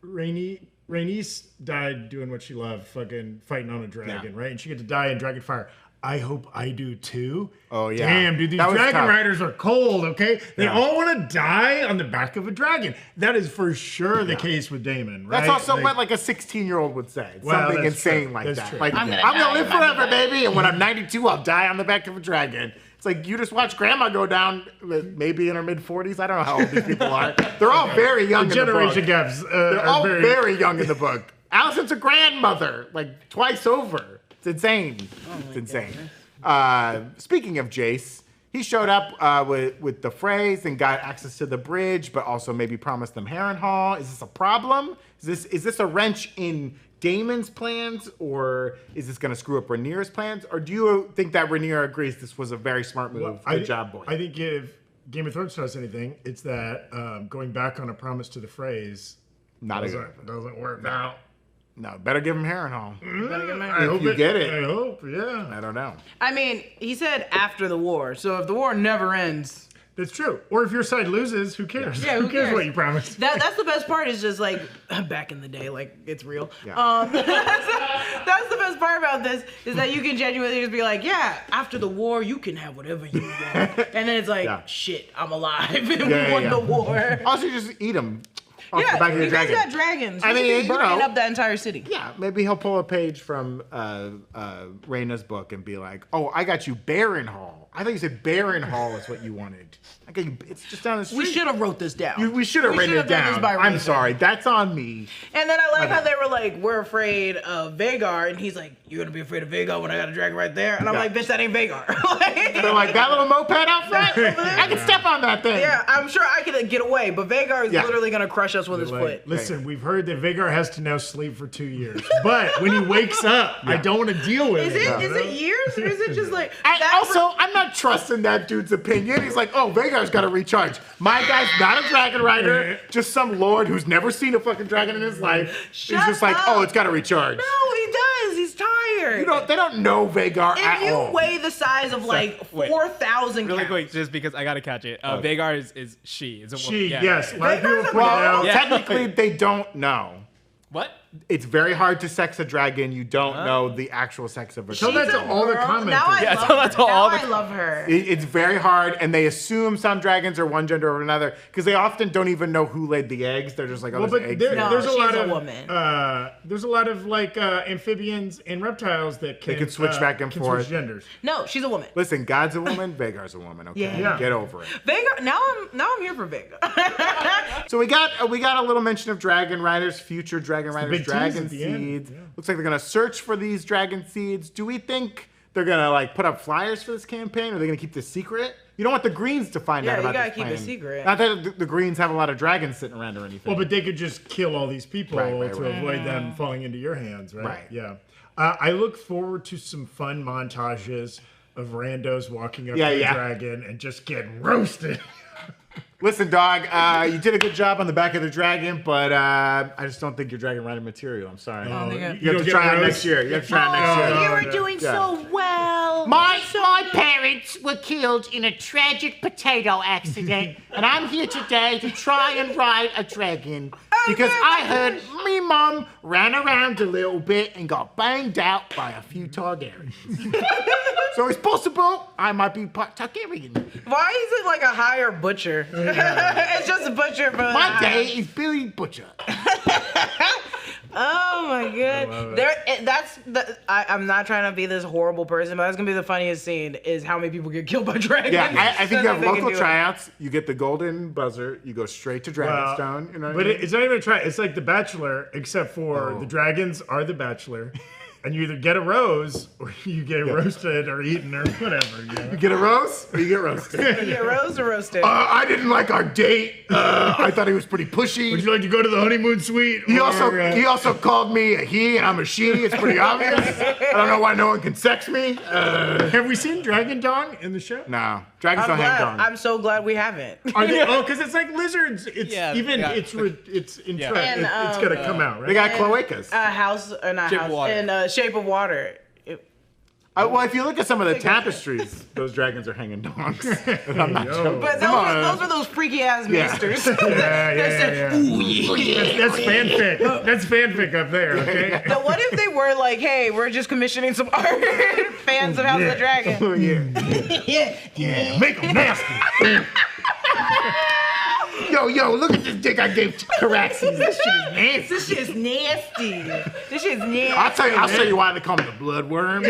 [SPEAKER 3] Rhaenys died doing what she loved, fucking fighting on a dragon, right? And she got to die in dragon fire. I hope I do too.
[SPEAKER 2] Oh, yeah.
[SPEAKER 3] Damn, dude, these
[SPEAKER 2] That was
[SPEAKER 3] dragon
[SPEAKER 2] tough.
[SPEAKER 3] riders are cold, okay? They
[SPEAKER 2] Yeah.
[SPEAKER 3] all want to die on the back of a dragon. That is for sure the case with Daemon, right?
[SPEAKER 2] That's also what a 16-year-old would say. It's
[SPEAKER 3] Well,
[SPEAKER 2] something
[SPEAKER 3] that's
[SPEAKER 2] insane
[SPEAKER 3] true.
[SPEAKER 2] like
[SPEAKER 3] That's
[SPEAKER 2] that.
[SPEAKER 3] true.
[SPEAKER 2] Like,
[SPEAKER 4] I'm
[SPEAKER 2] I'm
[SPEAKER 4] gonna
[SPEAKER 2] gonna live
[SPEAKER 4] die.
[SPEAKER 2] forever, baby, and when I'm 92, I'll die on the back of a dragon. It's like you just watch Grandma go down, maybe in her mid-40s. I don't know how old these people are. They're all very young in the book.
[SPEAKER 3] generation gaps
[SPEAKER 2] They're
[SPEAKER 3] are
[SPEAKER 2] all
[SPEAKER 3] very...
[SPEAKER 2] very young in the book. Alison's a grandmother, like twice over. It's insane. It's insane. Speaking of Jace, he showed up with the Frays and got access to the bridge, but also maybe promised them Harrenhal. Is this a problem? Is this a wrench in Daemon's plans, or is this going to screw up Rhaenyra's plans? Or do you think that Rhaenyra agrees this was a very smart move? Good job, boy.
[SPEAKER 3] I think if Game of Thrones does anything, it's that going back on a promise to the Frays doesn't work out.
[SPEAKER 2] No, better give him Harrenhal.
[SPEAKER 3] I hope
[SPEAKER 2] you get it.
[SPEAKER 3] I hope, yeah.
[SPEAKER 2] I don't know.
[SPEAKER 4] I mean, he said after the war, so if the war never ends,
[SPEAKER 3] That's true. Or if your side loses, who cares?
[SPEAKER 4] Yeah, who cares?
[SPEAKER 3] what you promised?
[SPEAKER 4] that's the best part. Is just like back in the day, like it's real.
[SPEAKER 2] Yeah.
[SPEAKER 4] That's the best part about this is that you can genuinely just be like, yeah, after the war, you can have whatever you want, and then it's like, shit, I'm alive and we won the war.
[SPEAKER 2] Also, just eat them. Off
[SPEAKER 4] Yeah,
[SPEAKER 2] the back of
[SPEAKER 4] you
[SPEAKER 2] the
[SPEAKER 4] guys
[SPEAKER 2] dragon.
[SPEAKER 4] got dragons.
[SPEAKER 2] I
[SPEAKER 4] You
[SPEAKER 2] mean,
[SPEAKER 4] should be
[SPEAKER 2] you
[SPEAKER 4] burning
[SPEAKER 2] know.
[SPEAKER 4] up that entire city.
[SPEAKER 2] Yeah, maybe he'll pull a page from Rhaenyra's book and be like, "Oh, I got you Harrenhal. I thought you said Harrenhal is what you wanted. I got you, it's just down the street.
[SPEAKER 4] We should have wrote this down.
[SPEAKER 2] We should have written it
[SPEAKER 4] done this
[SPEAKER 2] down.
[SPEAKER 4] by
[SPEAKER 2] I'm
[SPEAKER 4] written.
[SPEAKER 2] sorry. That's on me.
[SPEAKER 4] And then I like
[SPEAKER 2] My
[SPEAKER 4] how
[SPEAKER 2] bad.
[SPEAKER 4] they were like, we're afraid of Vhagar, and he's like, you're gonna be afraid of Vhagar when I got a dragon right there? And I'm
[SPEAKER 2] Yeah.
[SPEAKER 4] like, bitch, that ain't Vhagar.
[SPEAKER 2] They're like, that little moped out front? I can step on that thing.
[SPEAKER 4] yeah, I'm sure I could get away, but Vhagar is
[SPEAKER 2] Yeah.
[SPEAKER 4] literally gonna crush us with his
[SPEAKER 3] Like,
[SPEAKER 4] foot.
[SPEAKER 3] listen, we've heard that Vhagar has to now sleep for 2 years. But when he wakes up, I don't want to deal with
[SPEAKER 4] Is
[SPEAKER 3] it.
[SPEAKER 4] it?
[SPEAKER 3] you
[SPEAKER 4] Is
[SPEAKER 3] know?
[SPEAKER 4] it years, or is it just like?
[SPEAKER 2] I'm not trusting that dude's opinion. He's like, oh, Vhagar's got to recharge. My guy's not a dragon rider, just some lord who's never seen a fucking dragon in his life.
[SPEAKER 4] Shut
[SPEAKER 2] He's just like,
[SPEAKER 4] up.
[SPEAKER 2] oh, it's got to recharge.
[SPEAKER 4] No, he does. He's tired.
[SPEAKER 2] They don't know Vhagar at
[SPEAKER 4] If you
[SPEAKER 2] all.
[SPEAKER 4] weigh the size of like
[SPEAKER 5] wait.
[SPEAKER 4] 4,000
[SPEAKER 5] Really
[SPEAKER 4] cows.
[SPEAKER 5] quick, just because I gotta catch it. Vhagar is she. Is a woman.
[SPEAKER 3] She,
[SPEAKER 5] Yeah.
[SPEAKER 3] yes. A lot of people
[SPEAKER 4] Vhagar's a
[SPEAKER 3] put it
[SPEAKER 2] Well,
[SPEAKER 3] out.
[SPEAKER 5] Yeah.
[SPEAKER 2] technically, they don't know.
[SPEAKER 5] What?
[SPEAKER 2] It's very hard to sex a dragon. You don't know the actual sex of a
[SPEAKER 3] Tell
[SPEAKER 2] dragon.
[SPEAKER 3] that to all the commenters.
[SPEAKER 4] Now I
[SPEAKER 5] Yeah,
[SPEAKER 4] love
[SPEAKER 5] tell
[SPEAKER 4] her.
[SPEAKER 5] that to all
[SPEAKER 4] Now
[SPEAKER 5] the-
[SPEAKER 4] I love her.
[SPEAKER 2] It's very hard, and they assume some dragons are one gender or another because they often don't even know who laid the eggs. They're just like, oh,
[SPEAKER 3] Well,
[SPEAKER 2] there's
[SPEAKER 3] but
[SPEAKER 2] eggs.
[SPEAKER 3] there,
[SPEAKER 2] here.
[SPEAKER 3] there's a
[SPEAKER 4] she's
[SPEAKER 3] lot
[SPEAKER 4] a
[SPEAKER 3] of
[SPEAKER 4] woman.
[SPEAKER 3] there's a lot of like amphibians and reptiles that can
[SPEAKER 2] switch back and
[SPEAKER 3] can
[SPEAKER 2] forth.
[SPEAKER 3] Switch genders.
[SPEAKER 4] No, she's a woman.
[SPEAKER 2] Listen, God's a woman, Vhagar's a woman. Okay,
[SPEAKER 4] Yeah.
[SPEAKER 2] get over it.
[SPEAKER 4] Vhagar. Now I'm here for Vhagar.
[SPEAKER 2] So we got a little mention of dragon riders, future dragon riders,
[SPEAKER 3] big tease
[SPEAKER 2] dragon
[SPEAKER 3] at the end.
[SPEAKER 2] seeds.
[SPEAKER 3] Yeah.
[SPEAKER 2] Looks like they're gonna search for these dragon seeds. Do we think they're gonna like put up flyers for this campaign? Or are they gonna keep this secret? You don't want the Greens to find
[SPEAKER 4] Yeah,
[SPEAKER 2] out
[SPEAKER 4] you
[SPEAKER 2] about
[SPEAKER 4] gotta
[SPEAKER 2] this
[SPEAKER 4] keep it
[SPEAKER 2] plan.
[SPEAKER 4] secret.
[SPEAKER 2] Not that the Greens have a lot of dragons sitting around or anything.
[SPEAKER 3] Well, but they could just kill all these people
[SPEAKER 2] Right,
[SPEAKER 3] to
[SPEAKER 2] right.
[SPEAKER 3] avoid them falling into your hands, right?
[SPEAKER 2] Right.
[SPEAKER 3] Yeah. I look forward to some fun montages of randos walking up
[SPEAKER 2] Yeah,
[SPEAKER 3] to the
[SPEAKER 2] yeah.
[SPEAKER 3] dragon and just getting roasted.
[SPEAKER 2] Listen, dog, you did a good job on the back of the dragon, but I just don't think you're dragon rider material. I'm sorry.
[SPEAKER 3] Oh,
[SPEAKER 2] You have
[SPEAKER 3] don't
[SPEAKER 2] to
[SPEAKER 3] get
[SPEAKER 2] try it
[SPEAKER 3] roast?
[SPEAKER 2] next year. You have to try it next year.
[SPEAKER 6] You were doing
[SPEAKER 2] Yeah.
[SPEAKER 6] so well.
[SPEAKER 2] My
[SPEAKER 6] Parents were killed in a tragic potato accident, and I'm here today to try and ride a dragon because I heard me mom ran around a little bit and got banged out by a few Targaryens. So it's possible I might be part Targaryen.
[SPEAKER 4] Why is it like a higher butcher? It's just a butcher, but
[SPEAKER 2] My day is Billy Butcher.
[SPEAKER 4] Oh my god! I'm not trying to be this horrible person, but that's gonna be the funniest scene. Is how many people get killed by dragons.
[SPEAKER 2] Yeah, I think you have local tryouts. You get the golden buzzer. You go straight to Dragonstone. You know what I mean?
[SPEAKER 3] It's not even a tryout. It's like The Bachelor, except for the dragons are The Bachelor. And you either get a rose or you get roasted or eaten or whatever. You know?
[SPEAKER 2] You get a rose or you get roasted.
[SPEAKER 4] You get rose or roasted?
[SPEAKER 2] I didn't like our date. I thought he was pretty pushy.
[SPEAKER 3] Would you like to go to the honeymoon suite?
[SPEAKER 2] He also called me a he and I'm a she. It's pretty obvious. I don't know why no one can sex me.
[SPEAKER 3] Have we seen Dragon Dong in the show?
[SPEAKER 2] No. Dragons don't hang dong.
[SPEAKER 4] I'm so glad we haven't.
[SPEAKER 3] Are they? Oh, because it's like lizards. It's gonna come out, right?
[SPEAKER 2] They got cloacas.
[SPEAKER 4] Shape of Water.
[SPEAKER 2] Well, if you look at some of the tapestries, those dragons are hanging dongs. I'm not joking.
[SPEAKER 4] But those are those freaky ass maesters.
[SPEAKER 3] Yeah. Ooh, yeah. That's fanfic. That's fanfic up there, okay?
[SPEAKER 4] Now, what if they were like, hey, we're just commissioning some art, fans of House of the Dragon?
[SPEAKER 2] Oh, yeah.
[SPEAKER 3] Yeah, make them nasty.
[SPEAKER 2] Yo, look at this dick I gave Caraxes.
[SPEAKER 4] This shit is nasty.
[SPEAKER 2] I'll tell you why they call me the bloodworm.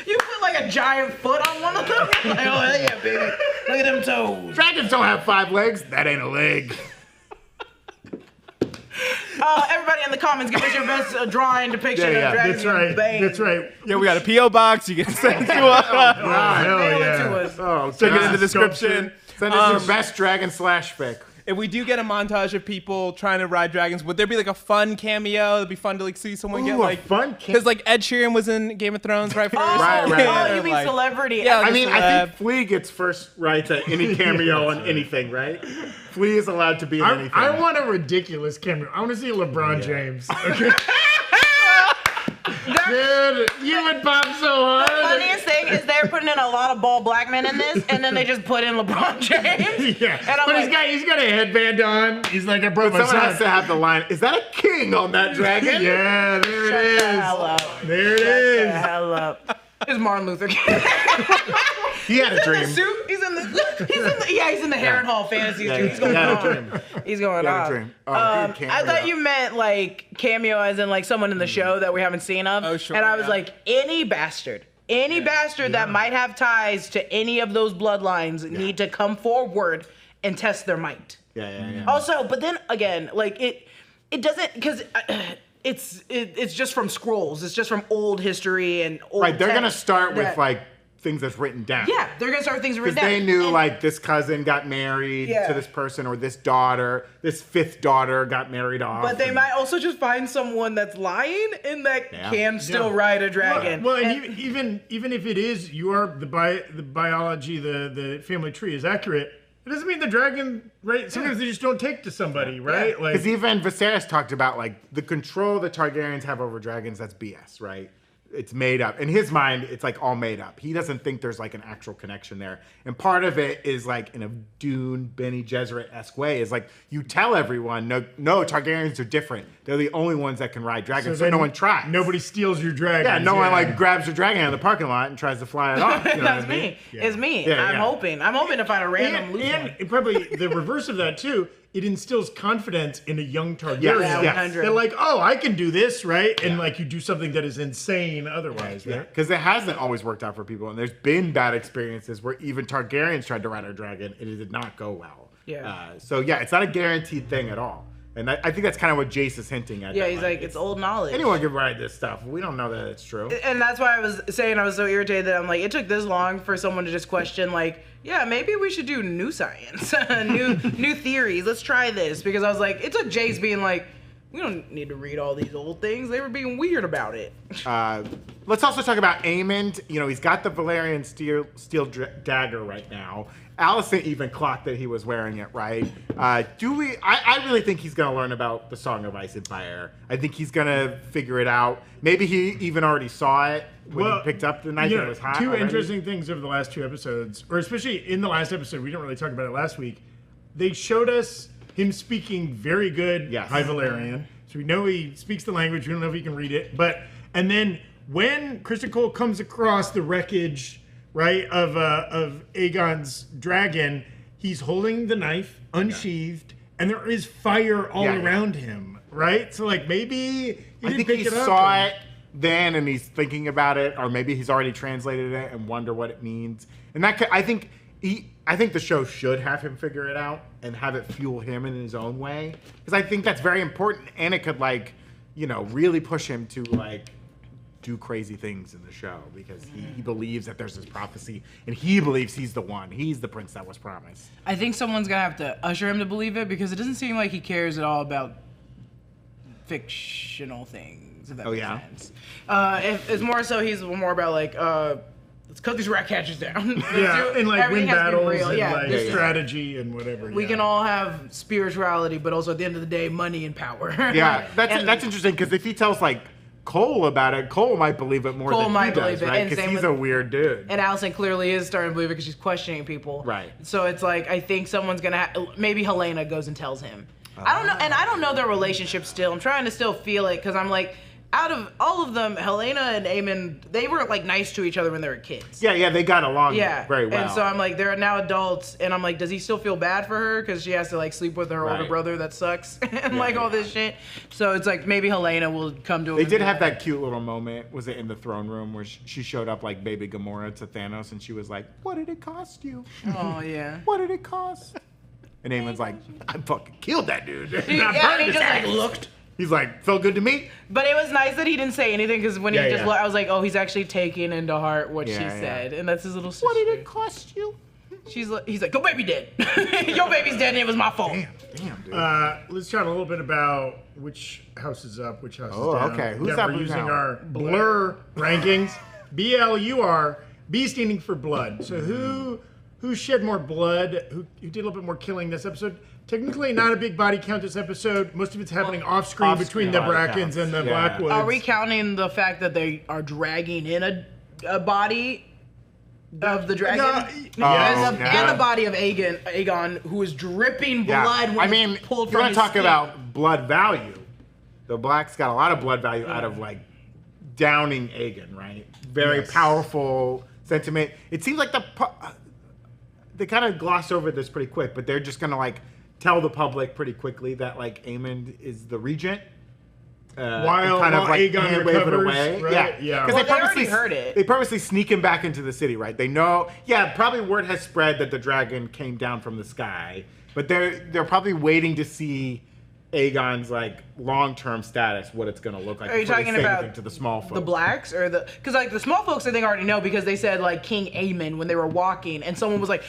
[SPEAKER 4] You put like a giant foot on one of them? Like, oh, yeah, baby. Look at them toes.
[SPEAKER 2] Dragons don't have 5 legs. That ain't a leg.
[SPEAKER 4] Everybody in the comments, give us your best drawing depiction of dragons.
[SPEAKER 3] That's right.
[SPEAKER 5] Yeah, we got a P.O. box. You can send it to us.
[SPEAKER 3] Hell yeah.
[SPEAKER 2] Oh,
[SPEAKER 5] Check it in the description.
[SPEAKER 2] Send us your best dragon /fic.
[SPEAKER 5] If we do get a montage of people trying to ride dragons, would there be like a fun cameo? It'd be fun to like see someone get like
[SPEAKER 2] fun
[SPEAKER 5] because like Ed Sheeran was in Game of Thrones right first.
[SPEAKER 2] Right.
[SPEAKER 4] Oh, you mean
[SPEAKER 5] like,
[SPEAKER 4] celebrity?
[SPEAKER 5] Yeah,
[SPEAKER 2] I mean, I think Flea gets first right to any cameo on anything, right? Flea is allowed to be in anything.
[SPEAKER 3] I want a ridiculous cameo. I want to see LeBron James. Okay. Dude, you would pop so hard.
[SPEAKER 4] The funniest thing is they're putting in a lot of bald black men in this, and then they just put in LeBron James.
[SPEAKER 3] Yeah, but he's got a headband on. He's like, I broke my
[SPEAKER 2] Someone
[SPEAKER 3] son.
[SPEAKER 2] has to have the line, is that a king on that dragon?
[SPEAKER 3] Yeah, there it is.
[SPEAKER 4] Shut the hell up.
[SPEAKER 3] There it is.
[SPEAKER 4] Shut the hell up. It's Martin Luther King.
[SPEAKER 2] He had a dream.
[SPEAKER 4] He's in the Harrenhal fantasy suit. He's going on. He's going on.
[SPEAKER 2] Dream. Oh, good cameo.
[SPEAKER 4] I thought you meant like cameo as in like someone in the show that we haven't seen of.
[SPEAKER 5] Oh, sure.
[SPEAKER 4] And I was like, any bastard that might have ties to any of those bloodlines need to come forward and test their might.
[SPEAKER 2] Yeah.
[SPEAKER 4] Also, but then again, like it doesn't because. It's just from scrolls. It's just from old history and old.
[SPEAKER 2] Right, they're gonna start with
[SPEAKER 4] that-
[SPEAKER 2] like things that's written down.
[SPEAKER 4] Yeah, they're gonna start with things written
[SPEAKER 2] Because
[SPEAKER 4] down.
[SPEAKER 2] they knew like this cousin got married to this person, or this daughter, this 5th daughter got married off.
[SPEAKER 4] But they might also just find someone that's lying and that can still ride a dragon.
[SPEAKER 3] Well, and even if it is the biology, the family tree is accurate. It doesn't mean the dragon, right? Sometimes they just don't take to somebody, right?
[SPEAKER 2] Yeah. Because even Viserys talked about like the control the Targaryens have over dragons. That's BS, right? It's made up. In his mind, it's like all made up. He doesn't think there's like an actual connection there. And part of it is like in a Dune, Bene Gesserit-esque way is like you tell everyone, no, Targaryens are different. They're the only ones that can ride dragons, so no one tries.
[SPEAKER 3] Nobody steals your dragon.
[SPEAKER 2] Yeah, no one like grabs your dragon out of the parking lot and tries to fly it off. You know
[SPEAKER 4] That's
[SPEAKER 2] what I mean?
[SPEAKER 4] me. Yeah. It's me.
[SPEAKER 2] Yeah,
[SPEAKER 4] I'm hoping to find a random loose one.
[SPEAKER 3] And probably the reverse of that too. It instills confidence in a young Targaryen.
[SPEAKER 2] Yes.
[SPEAKER 3] They're like, oh, I can do this, right? And like you do something that is insane otherwise, right?
[SPEAKER 2] Because it hasn't always worked out for people, and there's been bad experiences where even Targaryens tried to ride a dragon and it did not go well.
[SPEAKER 4] Yeah.
[SPEAKER 2] So it's not a guaranteed thing at all. And I think that's kind of what Jace is hinting at.
[SPEAKER 4] Yeah,
[SPEAKER 2] that,
[SPEAKER 4] he's like, it's old knowledge.
[SPEAKER 2] Anyone can ride this stuff. We don't know that it's true.
[SPEAKER 4] And that's why I was saying I was so irritated that I'm like, it took this long for someone to just question, like, yeah, maybe we should do new science, new theories. Let's try this. Because I was like, it took Jace being like, we don't need to read all these old things. They were being weird about it.
[SPEAKER 2] Let's also talk about Aemond. You know, he's got the Valyrian steel dagger right now. Allison even clocked that he was wearing it, right? I really think he's going to learn about the Song of Ice and Fire. I think he's going to figure it out. Maybe he even already saw it when he picked up the knife and it was hot.
[SPEAKER 3] Two interesting things over the last 2 episodes, or especially in the last episode, we didn't really talk about it last week. They showed us him speaking very good High Valyrian. So we know he speaks the language. We don't know if he can read it. And then when Kristen Cole comes across the wreckage, right, of Aegon's dragon, he's holding the knife unsheathed, and there is fire all around him, right? So like maybe
[SPEAKER 2] I think he saw it then and he's thinking about it, or maybe he's already translated it and wonder what it means. And I think the show should have him figure it out and have it fuel him in his own way, because I think that's very important, and it could really push him to do crazy things in the show, because he believes that there's this prophecy and he believes he's the one. He's the prince that was promised.
[SPEAKER 4] I think someone's gonna have to usher him to believe it, because it doesn't seem like he cares at all about fictional things. If that makes sense. It's more so he's more about let's cut these rat catchers down.
[SPEAKER 3] Yeah, and win battles and strategy and whatever.
[SPEAKER 4] We can all have spirituality, but also at the end of the day, money and power.
[SPEAKER 2] Yeah, that's interesting, because if he tells Cole about it, Cole might believe it more than he does, right? Because he's a weird dude.
[SPEAKER 4] And Allison clearly is starting to believe it because she's questioning people.
[SPEAKER 2] Right.
[SPEAKER 4] So it's I think someone's gonna maybe Helena goes and tells him. I don't know, and I don't know their relationship still. I'm trying to still feel it, because I'm out of all of them, Helena and Aemond, they were nice to each other when they were kids.
[SPEAKER 2] Yeah, they got along very well.
[SPEAKER 4] And so I'm they're now adults, and I'm does he still feel bad for her because she has to sleep with her older brother that sucks and all this shit? So it's maybe Helena will come to him.
[SPEAKER 2] They did have that cute little moment, was it in the throne room, where she showed up like baby Gamora to Thanos, and she was like, "What did it cost you?"
[SPEAKER 4] Oh yeah.
[SPEAKER 2] What did it cost? And Aemond's like, "I fucking killed that dude."
[SPEAKER 4] He just looked.
[SPEAKER 2] He's like, "Felt good to me."
[SPEAKER 4] But it was nice that he didn't say anything, because when he just looked, I was like, oh, he's actually taking into heart what she said. And that's his little sister.
[SPEAKER 2] What did it cost you?
[SPEAKER 4] He's like, your baby dead. Your baby's dead and it was my fault.
[SPEAKER 2] Damn, dude.
[SPEAKER 3] Let's chat a little bit about which house is up, which house is down.
[SPEAKER 2] Oh, okay. Who's up
[SPEAKER 3] We're using
[SPEAKER 2] now?
[SPEAKER 3] our blur rankings. BLUR, B standing for blood. So who shed more blood? Who did a little bit more killing this episode? Technically not a big body count this episode. Most of it's happening off-screen between the Brackens and the Blackwoods.
[SPEAKER 4] Are we counting the fact that they are dragging in a body of the dragon? And the body of Aegon, who is dripping blood when it's pulled from his
[SPEAKER 2] talk
[SPEAKER 4] skin.
[SPEAKER 2] about blood value. The Blacks got a lot of blood value out of downing Aegon, right? Very powerful sentiment. It seems like they kind of glossed over this pretty quick, but they're just gonna tell the public pretty quickly that Aemond is the regent.
[SPEAKER 3] While
[SPEAKER 2] wave
[SPEAKER 3] Aegon recovers,
[SPEAKER 2] it away.
[SPEAKER 3] right? Yeah.
[SPEAKER 2] Because
[SPEAKER 4] they already heard it.
[SPEAKER 2] They purposely sneak him back into the city, right? They know. Yeah, probably word has spread that the dragon came down from the sky, but they're probably waiting to see Aegon's long-term status, what it's gonna look like.
[SPEAKER 4] Are you talking about
[SPEAKER 2] to the small folks?
[SPEAKER 4] The Blacks or because the small folks I think already know, because they said King Aemond when they were walking, and someone was like,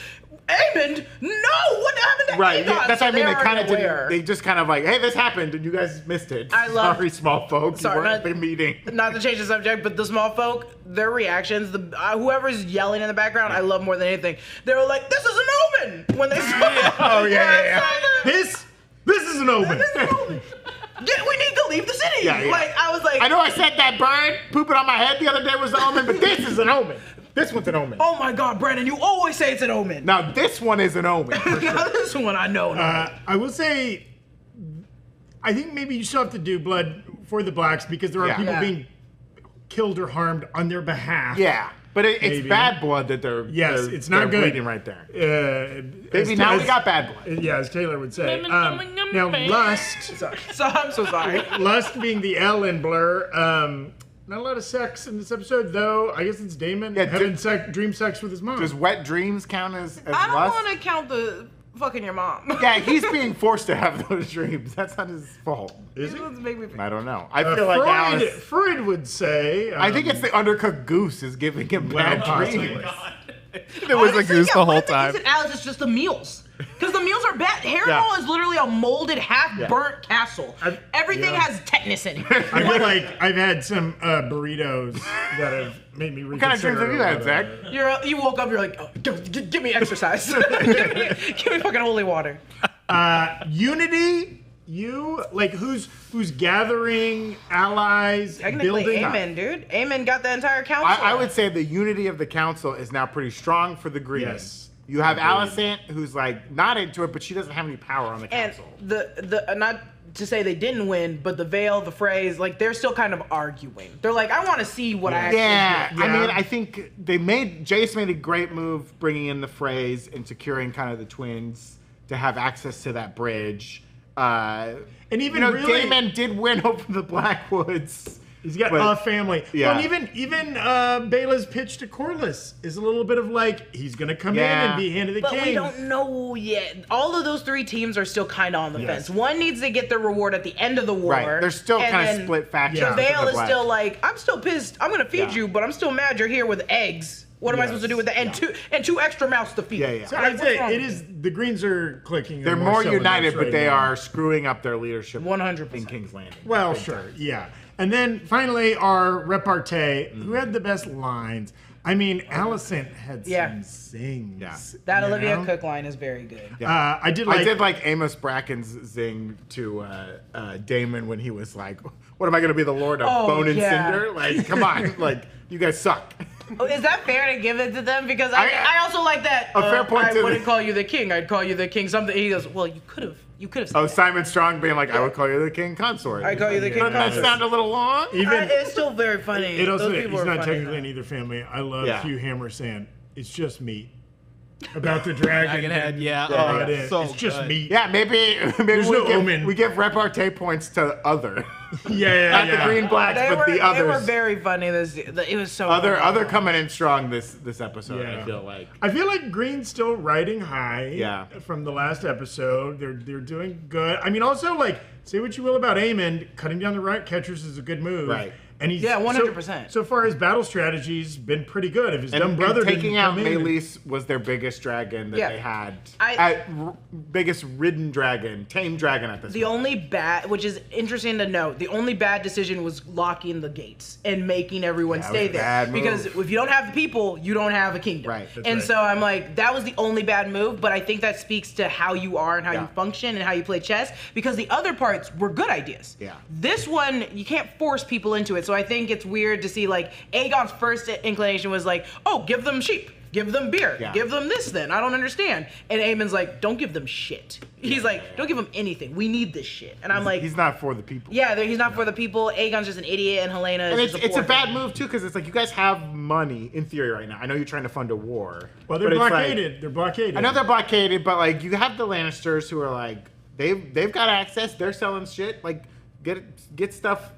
[SPEAKER 4] Aemond, no, what happened to
[SPEAKER 2] Right,
[SPEAKER 4] Aegon?
[SPEAKER 2] that's what I mean. They kind of
[SPEAKER 4] did.
[SPEAKER 2] They just kind of hey, this happened and you guys missed it.
[SPEAKER 4] Sorry,
[SPEAKER 2] small folks.
[SPEAKER 4] Sorry,
[SPEAKER 2] you weren't at the meeting.
[SPEAKER 4] Not to change the subject, but the small folk, their reactions, whoever's yelling in the background, I love more than anything. They were like, "This is an omen!" when they saw.
[SPEAKER 2] Oh yeah.
[SPEAKER 3] This is an omen.
[SPEAKER 4] We need to leave the city.
[SPEAKER 2] Yeah.
[SPEAKER 4] I was like,
[SPEAKER 2] I know I said that bird pooping on my head the other day was an omen, but this is an omen. This one's an omen.
[SPEAKER 4] Oh my God, Brandon, you always say it's an omen.
[SPEAKER 2] Now this one is an omen. For sure.
[SPEAKER 4] Now this one I know.
[SPEAKER 3] I will say, I think maybe you still have to do blood for the Blacks, because there are people being killed or harmed on their behalf.
[SPEAKER 2] Yeah. But it's bad blood that they're
[SPEAKER 3] it's not good.
[SPEAKER 2] bleeding right there.
[SPEAKER 3] Baby,
[SPEAKER 2] now we got bad blood.
[SPEAKER 3] Yeah, as Taylor would say. Now lust.
[SPEAKER 4] So I'm so sorry.
[SPEAKER 3] Lust being the L in Blur. Not a lot of sex in this episode, though. I guess it's Daemon having dream sex with his mom.
[SPEAKER 2] Does wet dreams count as
[SPEAKER 4] I don't
[SPEAKER 2] lust?
[SPEAKER 4] want to count the fucking your mom.
[SPEAKER 2] Yeah, he's being forced to have those dreams. That's not his fault.
[SPEAKER 3] Is it?
[SPEAKER 2] I don't know. I feel like Alys.
[SPEAKER 3] Freud would say.
[SPEAKER 2] I think it's the undercooked goose is giving him bad dreams.
[SPEAKER 5] There was a goose the whole time.
[SPEAKER 4] Alys, it's just the meals. Because the meals are bad. Harrenhal is literally a molded, half-burnt castle. Everything has tetanus in it.
[SPEAKER 3] I feel like I've had some burritos that have made me reconsider.
[SPEAKER 2] What kind of dreams have you had, Zach?
[SPEAKER 4] You woke up, you're like, oh, give me exercise. give me fucking holy water.
[SPEAKER 3] Unity. Who's gathering allies?
[SPEAKER 4] Technically,
[SPEAKER 3] building
[SPEAKER 4] Aemond, dude. Aemond got the entire council.
[SPEAKER 2] I would say the unity of the council is now pretty strong for the Greens.
[SPEAKER 3] Yes.
[SPEAKER 2] You have Alicent, who's not into it, but she doesn't have any power on the
[SPEAKER 4] and
[SPEAKER 2] council.
[SPEAKER 4] the not to say they didn't win, but the Vale, the Frays, they're still kind of arguing. They're like, I want to see what I actually
[SPEAKER 2] do. I mean, I think Jace made a great move bringing in the Frays and securing kind of the twins to have access to that bridge.
[SPEAKER 3] And even really,
[SPEAKER 2] Daemon did win over the Blackwoods.
[SPEAKER 3] He's got a family.
[SPEAKER 2] Yeah.
[SPEAKER 3] Well, and even Baela's pitch to Corlys is a little bit of like, he's going to come in and be hand of the king.
[SPEAKER 4] But we don't know yet. All of those 3 teams are still kind of on the fence. One needs to get their reward at the end of the war.
[SPEAKER 2] Right. They're still kind of split factions.
[SPEAKER 4] Bael is still like, I'm still pissed. I'm going to feed you, but I'm still mad you're here with eggs. What am I supposed to do with that? And two extra mouths to feed.
[SPEAKER 2] Yeah.
[SPEAKER 3] So I'd say it is, the Greens are clicking.
[SPEAKER 2] They're more united, but they
[SPEAKER 3] now.
[SPEAKER 2] are screwing up their leadership
[SPEAKER 4] 100%
[SPEAKER 2] in King's Landing.
[SPEAKER 3] Well, sure, yeah. And then finally, our repartee, who had the best lines. I mean, Alicent had some zings.
[SPEAKER 2] Yeah.
[SPEAKER 4] That Olivia Cook line is very good.
[SPEAKER 3] Yeah. I did
[SPEAKER 2] like Amos Bracken's zing to Daemon when he was like, "What am I going to be, the Lord of Bone and Cinder?" Like, come on, like you guys suck.
[SPEAKER 4] Oh, is that fair to give it to them? Because I also like that.
[SPEAKER 2] A fair point.
[SPEAKER 4] I wouldn't call you the king. I'd call you the king. Something. He goes, well, you could have.
[SPEAKER 2] Oh, Simon Strong being like, I would call you the king consort.
[SPEAKER 4] I call you the king
[SPEAKER 2] Doesn't that
[SPEAKER 4] consort.
[SPEAKER 2] sound a little long?
[SPEAKER 4] It's still very funny.
[SPEAKER 3] It also,
[SPEAKER 4] Those
[SPEAKER 3] he's
[SPEAKER 4] people are
[SPEAKER 3] not
[SPEAKER 4] funny,
[SPEAKER 3] technically in either family. I love Hugh Hammer saying, it's just meat. About the dragon.
[SPEAKER 5] Head,
[SPEAKER 3] It's just meat.
[SPEAKER 2] Yeah, maybe we give repartee points to other. Not the green blacks, but the others.
[SPEAKER 4] They were very funny. It was so
[SPEAKER 2] other coming in strong this episode. I feel like
[SPEAKER 3] Green's still riding high. From the last episode, they're doing good. I mean, also like say what you will about Aemond, cutting down the rat catchers is a good move.
[SPEAKER 2] Right.
[SPEAKER 3] And he's
[SPEAKER 4] 100%.
[SPEAKER 3] So far, his battle strategy's been pretty good. If his dumb brother
[SPEAKER 2] taking out
[SPEAKER 3] Maelys
[SPEAKER 2] was their biggest dragon that they had. Biggest ridden dragon, tame dragon at this.
[SPEAKER 4] The only bad, which is interesting to note, the only bad decision was locking the gates and making everyone stay there. Because if you don't have the people, you don't have a kingdom.
[SPEAKER 2] Right.
[SPEAKER 4] So I'm like, that was the only bad move. But I think that speaks to how you are and how you function and how you play chess. Because the other parts were good ideas.
[SPEAKER 2] Yeah.
[SPEAKER 4] This one, you can't force people into it. So I think it's weird to see like Aegon's first inclination was like, oh, give them sheep, give them beer, give them this then. I don't understand. And Aemon's like, don't give them shit. He's like, don't give them anything. We need this shit. And I'm like,
[SPEAKER 2] he's not for the people.
[SPEAKER 4] Yeah, he's not for the people. Aegon's just an idiot and Helena is just a
[SPEAKER 2] it's a bad move too, because it's like you guys have money in theory right now. I know you're trying to fund a war.
[SPEAKER 3] Well, they're blockaded. They're blockaded.
[SPEAKER 2] I know they're blockaded, but like you have the Lannisters who are like they've got access. They're selling shit. Like get stuff.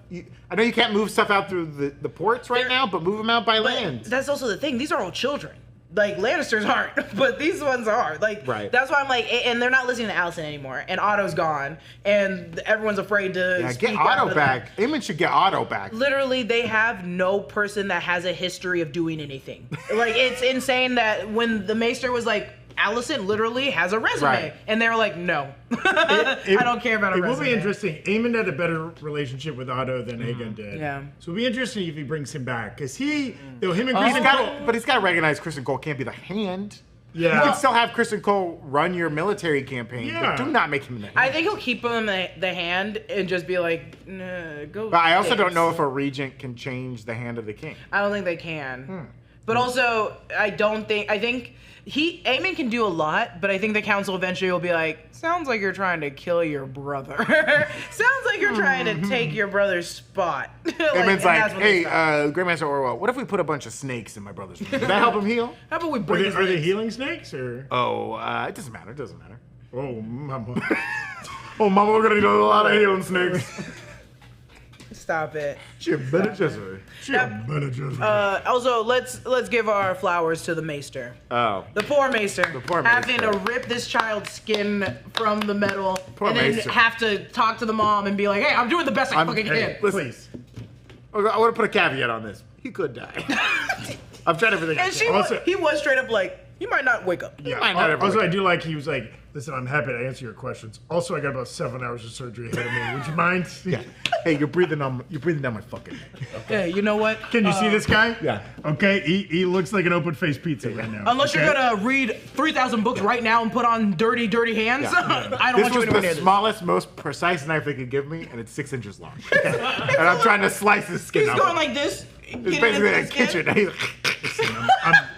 [SPEAKER 2] I know you can't move stuff out through the ports right now, but move them out by land.
[SPEAKER 4] That's also the thing. These are all children. Like Lannisters aren't, but these ones are. Like that's why I'm like, and they're not listening to Alicent anymore. And Otto's gone, and everyone's afraid to
[SPEAKER 2] get Otto back. Aemond should get Otto back.
[SPEAKER 4] Literally, they have no person that has a history of doing anything. Like it's insane that when the Maester was like, Alicent literally has a resume, and they were like, no, I don't care about a resume.
[SPEAKER 3] It will be interesting. Aemond had a better relationship with Otto than Aegon did.
[SPEAKER 4] Yeah.
[SPEAKER 3] So it'll be interesting if he brings him back, because he's got
[SPEAKER 2] to recognize Kristen Cole can't be the hand.
[SPEAKER 3] Yeah.
[SPEAKER 2] You can still have Kristen Cole run your military campaign, but do not make him the hand.
[SPEAKER 4] I think he'll keep him the hand and just be like, nah, go.
[SPEAKER 2] But I also don't know if a regent can change the hand of the king.
[SPEAKER 4] I don't think they can. But also, I think Aemond can do a lot, but I think the council eventually will be like, sounds like you're trying to kill your brother. Sounds like you're trying to take your brother's spot.
[SPEAKER 2] Aemond's like, hey, Grandmaster Orwell, what if we put a bunch of snakes in my brother's room? Does that help him heal?
[SPEAKER 4] How about we break his
[SPEAKER 3] Are they
[SPEAKER 4] legs?
[SPEAKER 3] healing snakes, or?
[SPEAKER 2] Oh, it doesn't matter. It doesn't matter.
[SPEAKER 3] Oh, mama.
[SPEAKER 2] Oh, mama, we're going to need a lot of healing snakes.
[SPEAKER 4] Stop it.
[SPEAKER 2] She a better Jessica.
[SPEAKER 4] Also, let's give our flowers to the Maester.
[SPEAKER 2] Oh.
[SPEAKER 4] The poor Maester. Having
[SPEAKER 2] Maester.
[SPEAKER 4] to rip this child's skin from the metal and then
[SPEAKER 2] Maester.
[SPEAKER 4] have to talk to the mom and be like, hey, I'm doing the best I fucking can.
[SPEAKER 2] Please. I want to put a caveat on this. He could die. I've tried everything.
[SPEAKER 4] And he was straight up like, you might not wake up.
[SPEAKER 3] Yeah. Also, I do like he was like, listen, I'm happy to answer your questions. Also, I got about 7 hours of surgery ahead of me. Would you mind?
[SPEAKER 2] Yeah. Hey, you're breathing down my fucking neck.
[SPEAKER 4] Okay. Yeah, you know what?
[SPEAKER 3] Can you see this guy?
[SPEAKER 2] Yeah.
[SPEAKER 3] Okay, he looks like an open-faced pizza right now.
[SPEAKER 4] Unless you're gonna read 3,000 books right now and put on dirty hands, I don't want you anywhere near
[SPEAKER 2] This was the smallest, most precise knife they could give me, and it's 6 inches long. And I'm trying to slice his skin
[SPEAKER 4] He's
[SPEAKER 2] out.
[SPEAKER 4] going like this.
[SPEAKER 2] It's basically a kitchen. Listen,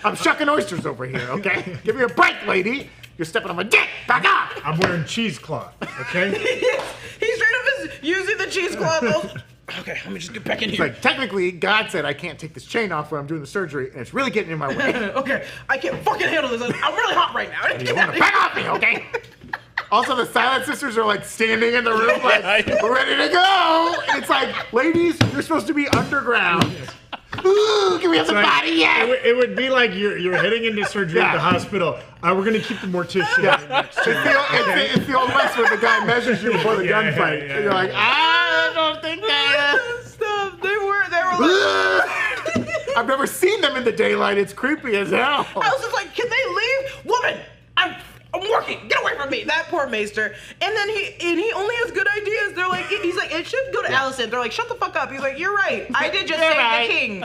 [SPEAKER 2] I'm shucking oysters over here, okay? Give me a break, lady. You're stepping on my dick. Back off.
[SPEAKER 3] I'm wearing cheesecloth, okay?
[SPEAKER 4] He straight up is using the cheesecloth. Okay, let me just get back in here.
[SPEAKER 2] It's like, technically, God said I can't take this chain off when I'm doing the surgery, and it's really getting in my way.
[SPEAKER 4] Okay, I can't fucking handle this. I'm really hot right now.
[SPEAKER 2] You want to back off me, okay? Also, the Silent Sisters are like standing in the room, like we're ready to go. And it's like, ladies, you're supposed to be underground. Ooh, can we have the body yet?
[SPEAKER 3] It would be like you're heading into surgery at the hospital. We're gonna keep the mortician. Next to you.
[SPEAKER 2] It's the old West where the guy measures you before the gunfight. And you're like, I don't think that.
[SPEAKER 4] Stuff. They were like.
[SPEAKER 2] I've never seen them in the daylight. It's creepy as hell.
[SPEAKER 4] I was just like, can they leave? Woman, I'm working. Get away from me. That poor Maester. And then he only has good ideas. They're like, he's like, it should go to Alicent. They're like, shut the fuck up. He's like, you're right. I did just save the king.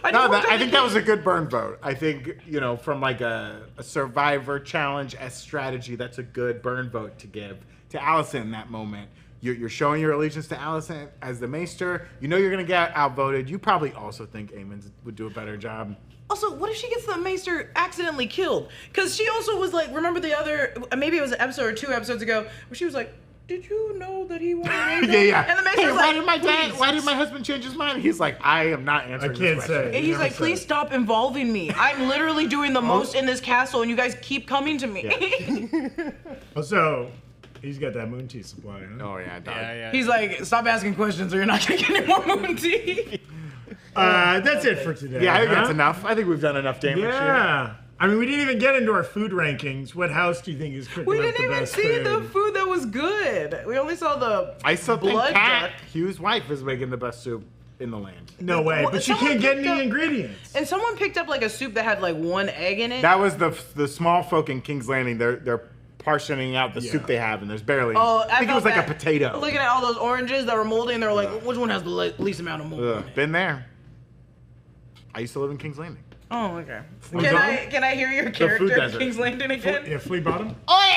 [SPEAKER 2] I think that was a good burn vote. I think, from like a survivor challenge as strategy, that's a good burn vote to give to Alicent in that moment. You're showing your allegiance to Alicent as the Maester. You know you're going to get outvoted. You probably also think Aemond would do a better job.
[SPEAKER 4] Also, what if she gets the Maester accidentally killed? Because she also was like, remember the other, maybe it was an episode or 2 episodes ago, where she was like, did you know that he wanted Aemond?
[SPEAKER 2] Yeah.
[SPEAKER 4] And the Maester was like,
[SPEAKER 2] why did my husband change his mind? He's like, I am not answering this question.
[SPEAKER 3] say.
[SPEAKER 4] And he's like, please stop involving me. I'm literally doing the most in this castle, and you guys keep coming to me.
[SPEAKER 2] Yeah.
[SPEAKER 3] Also, he's got that moon tea supply, huh?
[SPEAKER 2] Oh, yeah, dog.
[SPEAKER 5] Yeah.
[SPEAKER 4] He's like, stop asking questions or you're not going to get any more moon tea.
[SPEAKER 3] That's it for today.
[SPEAKER 2] Yeah, I think that's enough. I think we've done enough damage here.
[SPEAKER 3] Yeah. I mean, we didn't even get into our food rankings. What house do you think is cooking
[SPEAKER 4] We
[SPEAKER 3] up
[SPEAKER 4] didn't
[SPEAKER 3] the
[SPEAKER 4] even
[SPEAKER 3] best
[SPEAKER 4] see
[SPEAKER 3] food?
[SPEAKER 4] the food that was good. We only saw the
[SPEAKER 2] I still think
[SPEAKER 4] blood
[SPEAKER 2] Kat,
[SPEAKER 4] duck.
[SPEAKER 2] Hugh's wife, is making the best soup in the land.
[SPEAKER 3] No way,
[SPEAKER 4] Well,
[SPEAKER 3] but she
[SPEAKER 4] someone
[SPEAKER 3] can't get
[SPEAKER 4] picked
[SPEAKER 3] any
[SPEAKER 4] up-
[SPEAKER 3] ingredients.
[SPEAKER 4] And someone picked up like a soup that had like 1 egg in it.
[SPEAKER 2] That was the small folk in King's Landing. They're portioning out the soup they have, and there's barely.
[SPEAKER 4] Oh,
[SPEAKER 2] I think it
[SPEAKER 4] felt
[SPEAKER 2] was like a
[SPEAKER 4] bad.
[SPEAKER 2] potato.
[SPEAKER 4] Looking at all those oranges that were moldy, and they were like, which one has the least amount of mold? in it?
[SPEAKER 2] Been there. I used to live in King's Landing.
[SPEAKER 4] Oh, okay.
[SPEAKER 3] Flea
[SPEAKER 4] Can I hear your character in
[SPEAKER 2] desert.
[SPEAKER 4] King's Landing again?
[SPEAKER 3] Yeah, flea bottom.
[SPEAKER 6] Oh,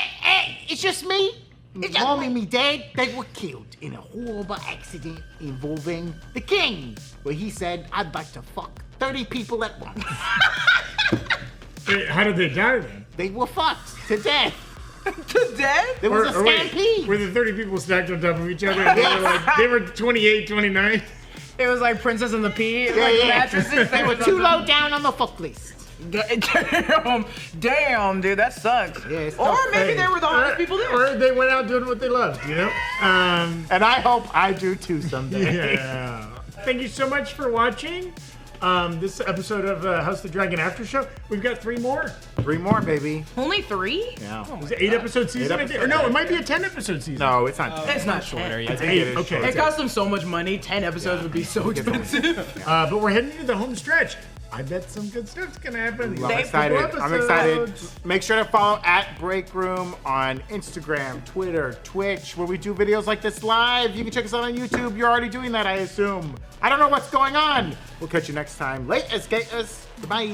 [SPEAKER 6] it's just me. Mom and me dad, they were killed in a horrible accident involving the king, where he said, I'd like to fuck 30 people at once.
[SPEAKER 3] Wait, how did they die then?
[SPEAKER 6] They were fucked to death.
[SPEAKER 4] To death?
[SPEAKER 6] There was a
[SPEAKER 3] wait,
[SPEAKER 6] stampede.
[SPEAKER 3] were the 30 people stacked on top of each other? And they were 28, 29.
[SPEAKER 4] It was like Princess and the Pea,
[SPEAKER 6] Yeah,
[SPEAKER 4] like
[SPEAKER 6] yeah.
[SPEAKER 4] mattresses.
[SPEAKER 6] They were too low down on the fuck list.
[SPEAKER 4] Damn, dude, that sucks.
[SPEAKER 6] Yeah, it's
[SPEAKER 4] Or
[SPEAKER 6] tough.
[SPEAKER 4] maybe they were the hardest people there.
[SPEAKER 3] Or they went out doing what they loved,
[SPEAKER 2] And I hope I do too someday.
[SPEAKER 3] Yeah. Thank you so much for watching this episode of House of the Dragon After Show. We've got 3 more.
[SPEAKER 2] 3 more, baby.
[SPEAKER 4] Only 3?
[SPEAKER 2] Yeah.
[SPEAKER 3] It was an 8-episode season, I think. Or no, it might be a 10-episode season.
[SPEAKER 2] No, it's not.
[SPEAKER 4] It's not
[SPEAKER 5] Shorter,
[SPEAKER 4] short.
[SPEAKER 2] I think it is.
[SPEAKER 3] Okay.
[SPEAKER 2] short.
[SPEAKER 4] It cost them so much money. 10 episodes would be so expensive.
[SPEAKER 3] But we're heading into the home stretch. I bet some good stuff's gonna happen.
[SPEAKER 2] I'm excited. I'm excited. Make sure to follow at Breakroom on Instagram, Twitter, Twitch, where we do videos like this live. You can check us out on YouTube. You're already doing that, I assume. I don't know what's going on. We'll catch you next time. Late as Gators. Goodbye.